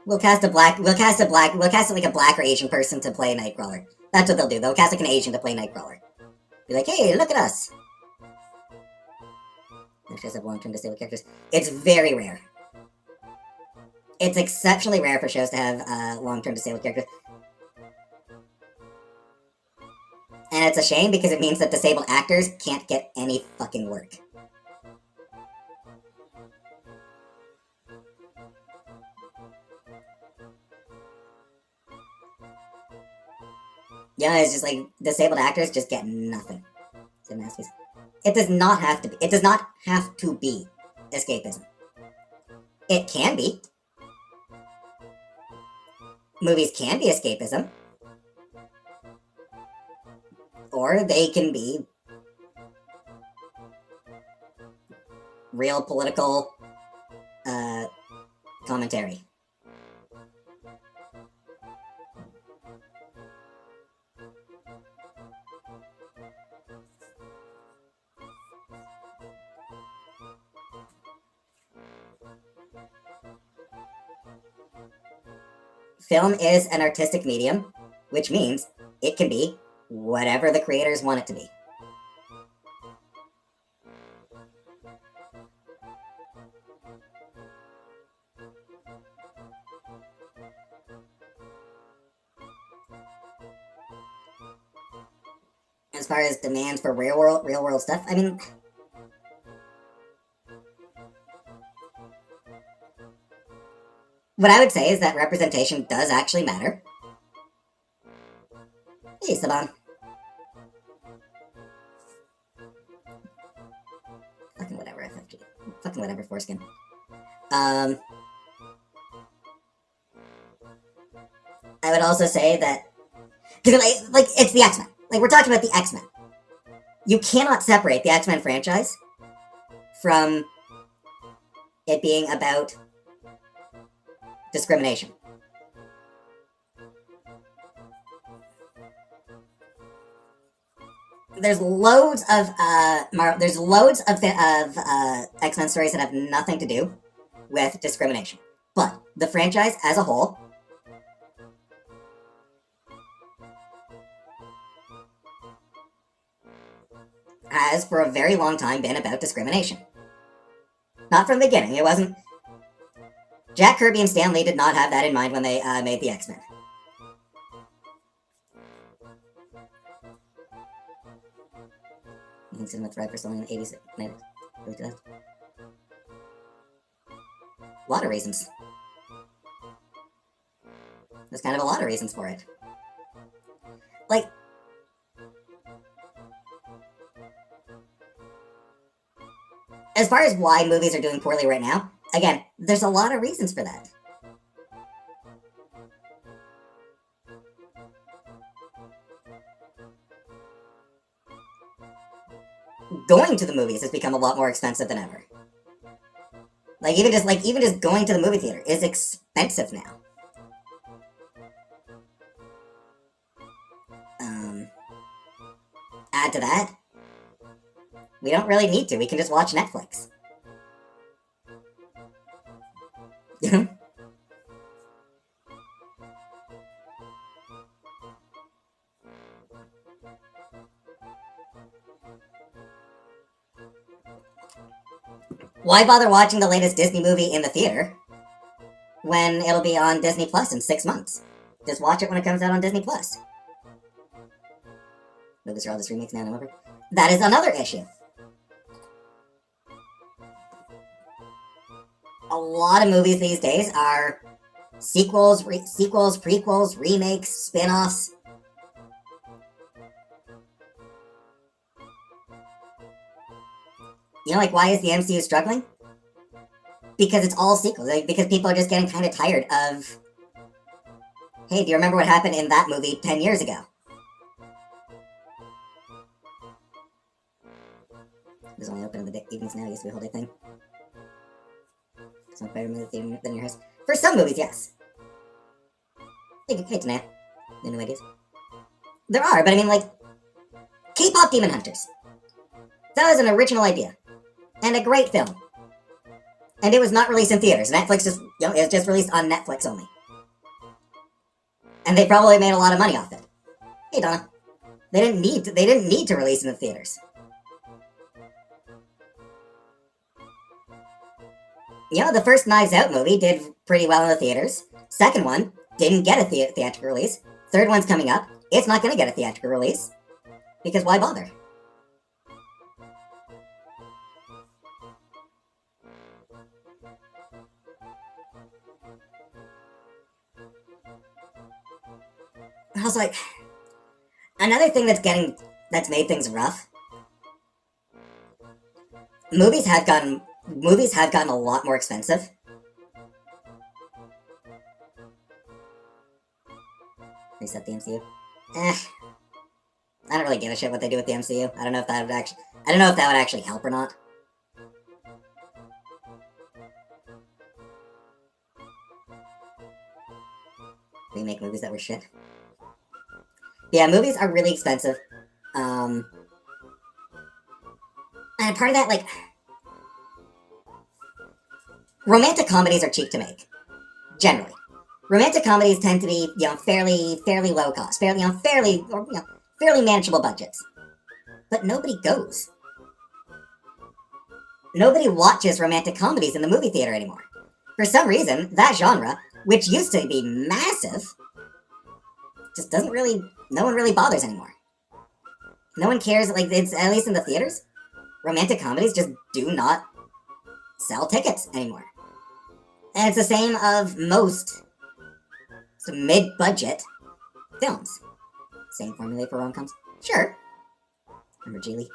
We'll cast like a black or Asian person to play Nightcrawler. That's what they'll do. They'll cast like an Asian to play Nightcrawler. Be like, hey, look at us. Which does have long-term disabled characters. It's very rare. It's exceptionally rare for shows to have long-term disabled characters. And it's a shame because it means that disabled actors can't get any fucking work. Yeah, it's just like disabled actors just get nothing. It's a masterpiece. It does not have to be. It does not have to be escapism. It can be. Movies can be escapism. Or they can be real political commentary. Film is an artistic medium, which means it can be whatever the creators want it to be. As far as demands for real world stuff, I mean, what I would say is that representation does actually matter. Hey, Saban. Fucking whatever, FFG. Fucking whatever, foreskin. I would also say that, because like it's the X-Men. Like, we're talking about the X-Men. You cannot separate the X-Men franchise from it being about discrimination. There's loads of X-Men stories that have nothing to do with discrimination, but the franchise as a whole has for a very long time been about discrimination. Not from the beginning. It wasn't. Jack Kirby and Stan Lee did not have that in mind when they made the X-Men. You can see them with Thread for selling in the 80s. A lot of reasons. There's kind of a lot of reasons for it. Like, as far as why movies are doing poorly right now, again, there's a lot of reasons for that. Going to the movies has become a lot more expensive than ever. Like, even just going to the movie theater is expensive now. Add to that, we don't really need to. We can just watch Netflix. Why bother watching the latest Disney movie in the theater when it'll be on Disney Plus in 6 months? Just watch it when it comes out on Disney Plus. Movies are all just remakes now, however. That is another issue. A lot of movies these days are sequels, prequels, remakes, spin-offs. You know, like, why is the MCU struggling? Because it's all sequels. Like, because people are just getting kind of tired of, hey, do you remember what happened in that movie 10 years ago? It's only open in the evenings now. It used to be a whole day thing. It's not better movie than your house. For some movies, yes. Hey, Tana. The new ideas. There are, but I mean, like, K-pop Demon Hunters. That was an original idea. And a great film. And it was not released in theaters. Netflix just, it was just released on Netflix only. And they probably made a lot of money off it. Hey, Donna. They didn't need to release in the theaters. You know, the first Knives Out movie did pretty well in the theaters. Second one didn't get a theatrical release. Third one's coming up. It's not going to get a theatrical release. Because why bother? I was like, another thing that's made things rough. Movies have gotten a lot more expensive. Reset the MCU. I don't really give a shit what they do with the MCU. I don't know if that would actually help or not. Remake movies that were shit. Yeah, movies are really expensive. And part of that, like, romantic comedies are cheap to make. Generally. romantic comedies tend to be, fairly low cost, fairly manageable budgets. But nobody goes. Nobody watches romantic comedies in the movie theater anymore. For some reason, that genre, which used to be massive, just no one really bothers anymore. No one cares, it's, at least in the theaters, romantic comedies just do not sell tickets anymore. And it's the same of most mid-budget films. Same formula for rom-coms? Sure. Remember Geely?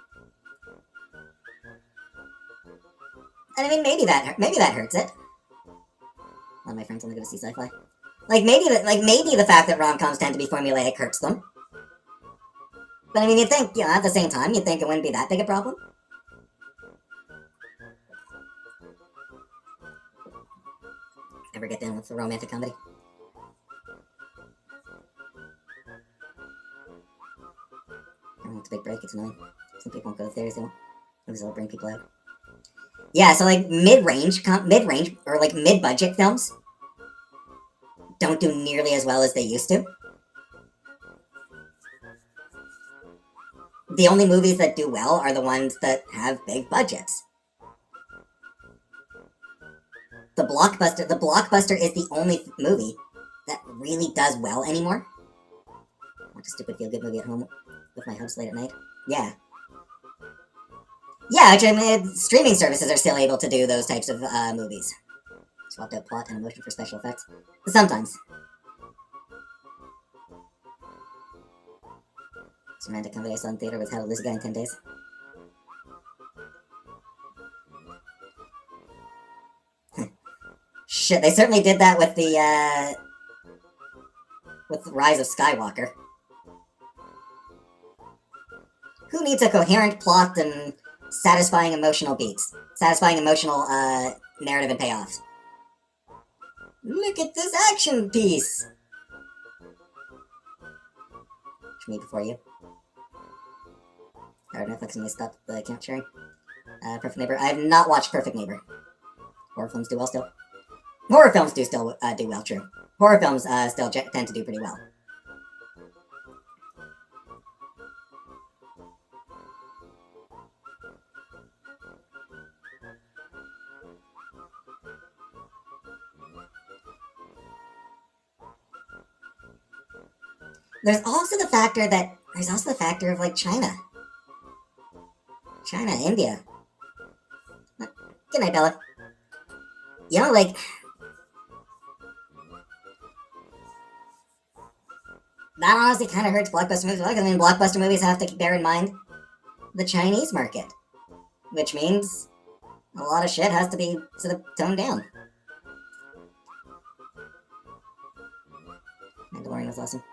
And I mean, maybe that hurts it. A lot of my friends only go to see sci-fi. Maybe the fact that rom-coms tend to be formulaic hurts them. But I mean, you'd think, at the same time, you'd think it wouldn't be that big a problem. Ever get down with the romantic comedy? It's a big break, it's annoying. Some people won't go to theaters, they won't. It'll bring people out. Yeah, so mid-range, or mid-budget films don't do nearly as well as they used to. The only movies that do well are the ones that have big budgets. The blockbuster is the only movie that really does well anymore. Watch a stupid feel-good movie at home with my house late at night. Yeah. Yeah, actually, I mean, streaming services are still able to do those types of movies. Swapped out plot and emotion for special effects. Sometimes. This romantic comedy I saw in theater was How to Lose a Guy in 10 Days. Shit, they certainly did that with the Rise of Skywalker. Who needs a coherent plot and satisfying emotional beats? Satisfying emotional, narrative and payoffs. Look at this action piece! Me before you. Alright, Netflix and they stopped the account sharing. Perfect Neighbor. I have not watched Perfect Neighbor. Horror films do well still. Horror films do still do well, true. Horror films still tend to do pretty well. There's also the factor of China. China, India. Good night, Bella. That honestly kind of hurts blockbuster movies. I mean, blockbuster movies have to bear in mind the Chinese market, which means a lot of shit has to be sort of toned down. Mandalorian was awesome.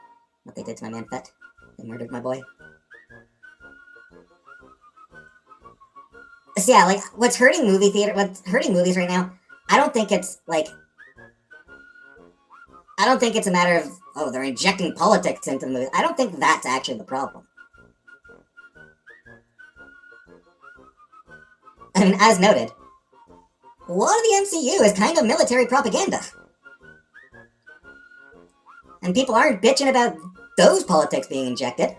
What they did to my man Fett. They murdered my boy. So yeah, what's hurting movies right now, I don't think it's a matter of, oh, they're injecting politics into the movie. I don't think that's actually the problem. I mean, as noted, a lot of the MCU is kind of military propaganda. And people aren't bitching about those politics being injected.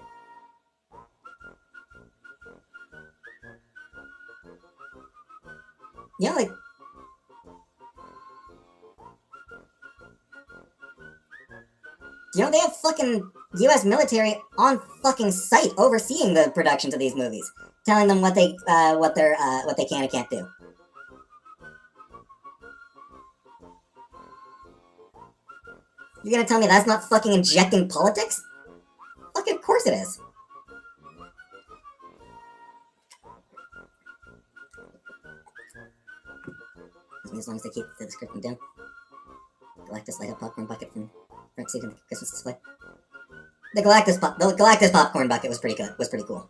They have fucking U.S. military on fucking site overseeing the productions of these movies, telling them what they can and can't do. You're gonna tell me that's not fucking injecting politics? Fuck, of course it is. As long as they keep the script down. Galactus light up popcorn bucket from front seat in the Christmas display. The Galactus popcorn bucket was pretty good. Was pretty cool.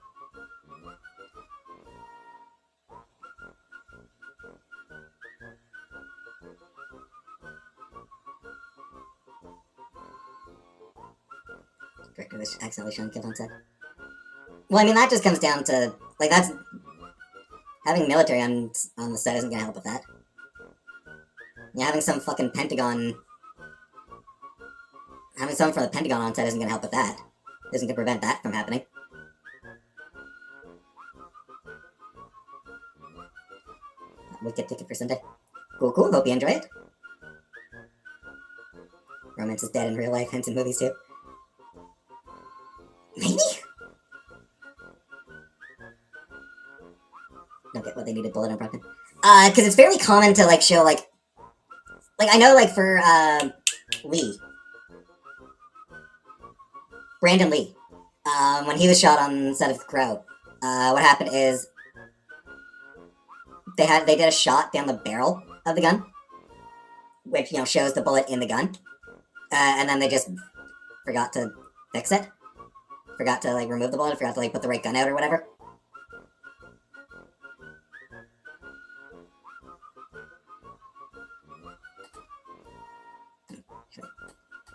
Director was accidentally shown killed on set. Well, I mean, that just comes down to that's having military on the set isn't gonna help with that. Yeah, having some fucking Pentagon Having someone from the Pentagon on set isn't going to help with that. Isn't going to prevent that from happening. Wicked ticket for Sunday. Cool, cool. Hope you enjoy it. Romance is dead in real life, hence in movies too. Maybe? Don't get what they needed bullet on Brockman. Because it's fairly common to, like, show, like, I know, like, for, Lee. Brandon Lee. When he was shot on the set of The Crow, what happened is they did a shot down the barrel of the gun, which, you know, shows the bullet in the gun, and then they just forgot to fix it. Forgot to, like, remove the bullet, forgot to, like, put the right gun out or whatever.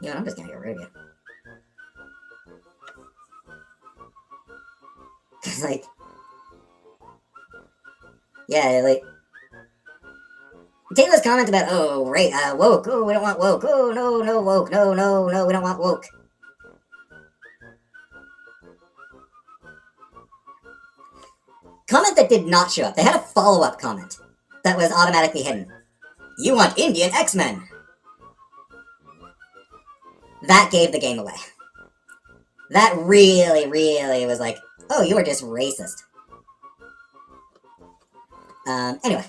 You know, I'm just gonna get rid of you. Cause, like, yeah, like, Taylor's comment about, oh, right, woke, oh, we don't want woke, oh, no, no, woke, no, no, no, we don't want woke. Comment that did not show up. They had a follow-up comment that was automatically hidden. You want Indian X-Men. That gave the game away. That really, really was like, oh, you are just racist. Anyway.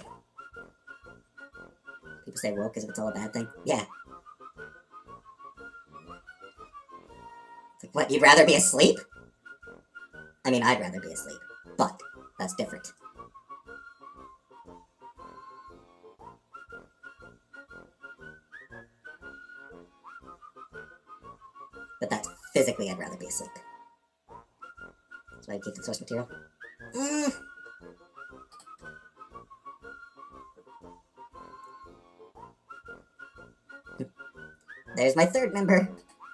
People say woke as if it's all a bad thing. Yeah. It's like, what, you'd rather be asleep? I mean, I'd rather be asleep, but that's different. But that's physically I'd rather be asleep. That's why I keep the source material. There's my third member.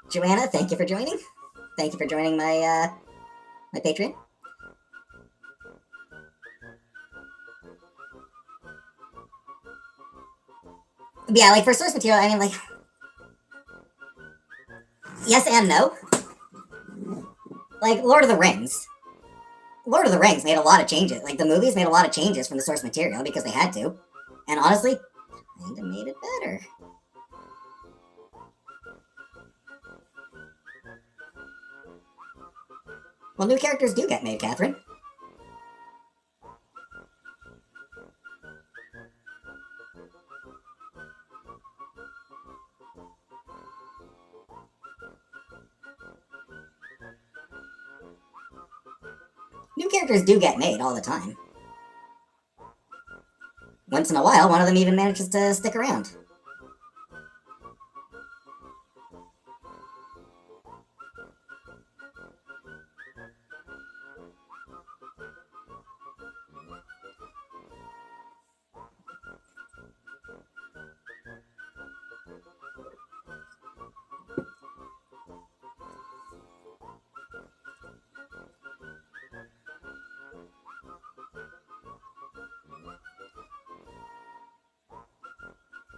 Joanna, thank you for joining. Thank you for joining my, my Patreon. But yeah, like, for source material, I mean, like, yes and no. Like, Lord of the Rings. Lord of the Rings made a lot of changes. Like, the movies made a lot of changes from the source material because they had to. And honestly, kinda made it better. Well, new characters do get made, Catherine. New characters do get made all the time. Once in a while, one of them even manages to stick around.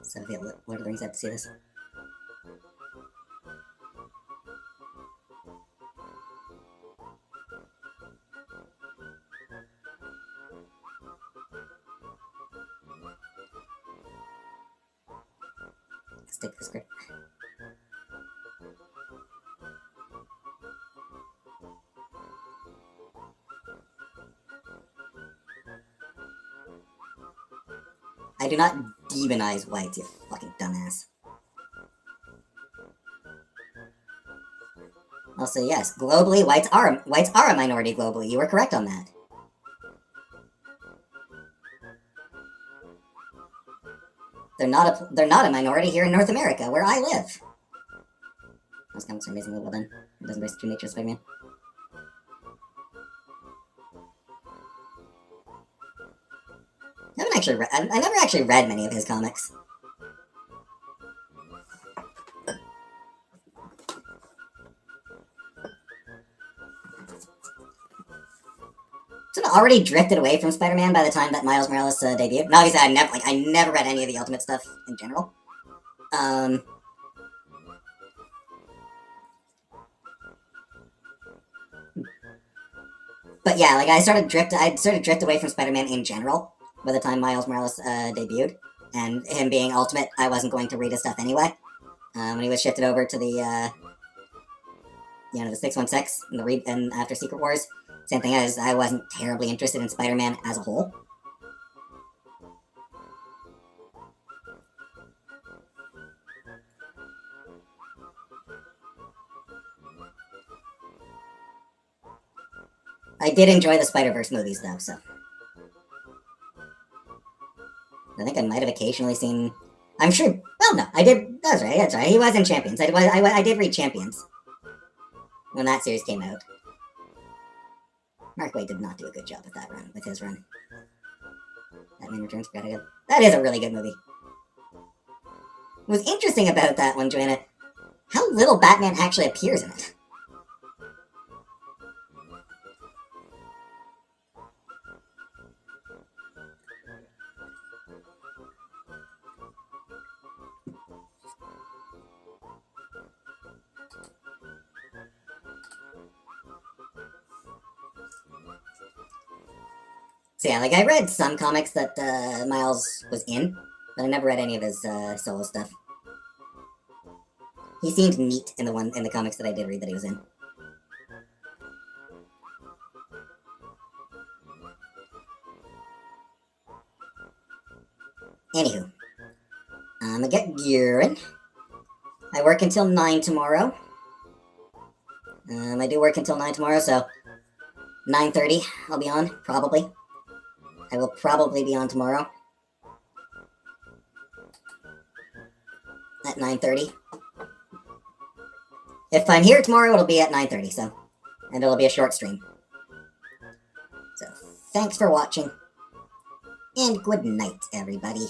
So, yeah, Lord of the Rings, I have to see this. Let's take the script. I do not demonize whites, you fucking dumbass. Also, yes, globally, whites are a minority globally. You were correct on that. They're not a minority here in North America, where I live. Those comics are amazingly well done. It doesn't embrace the true nature of Spider-Man. I never actually read many of his comics. Sort of already drifted away from Spider-Man by the time that Miles Morales debuted. Now, obviously, I never read any of the Ultimate stuff in general. But yeah, like I'd sort of drift away from Spider-Man in general by the time Miles Morales debuted, and him being Ultimate, I wasn't going to read his stuff anyway. When he was shifted over to the the 616 and after Secret Wars, same thing as I wasn't terribly interested in Spider-Man as a whole. I did enjoy the Spider-Verse movies though, so I think I might have occasionally seen. I'm sure. Well, no, I did. That's right. That's right. He was in Champions. I did read Champions when that series came out. Mark Waid did not do a good job with his run. Batman Returns. That is a really good movie. What was interesting about that one, Joanna, how little Batman actually appears in it. So yeah, like I read some comics that Miles was in, but I never read any of his solo stuff. He seemed neat in the comics that I did read that he was in. Anywho, I'm gonna get gearing. I work until 9 tomorrow. I do work until 9 tomorrow, so 9:30 I'll be on, probably. I will probably be on tomorrow. At 9:30. If I'm here tomorrow, it'll be at 9:30, so. And it'll be a short stream. So, thanks for watching. And good night, everybody.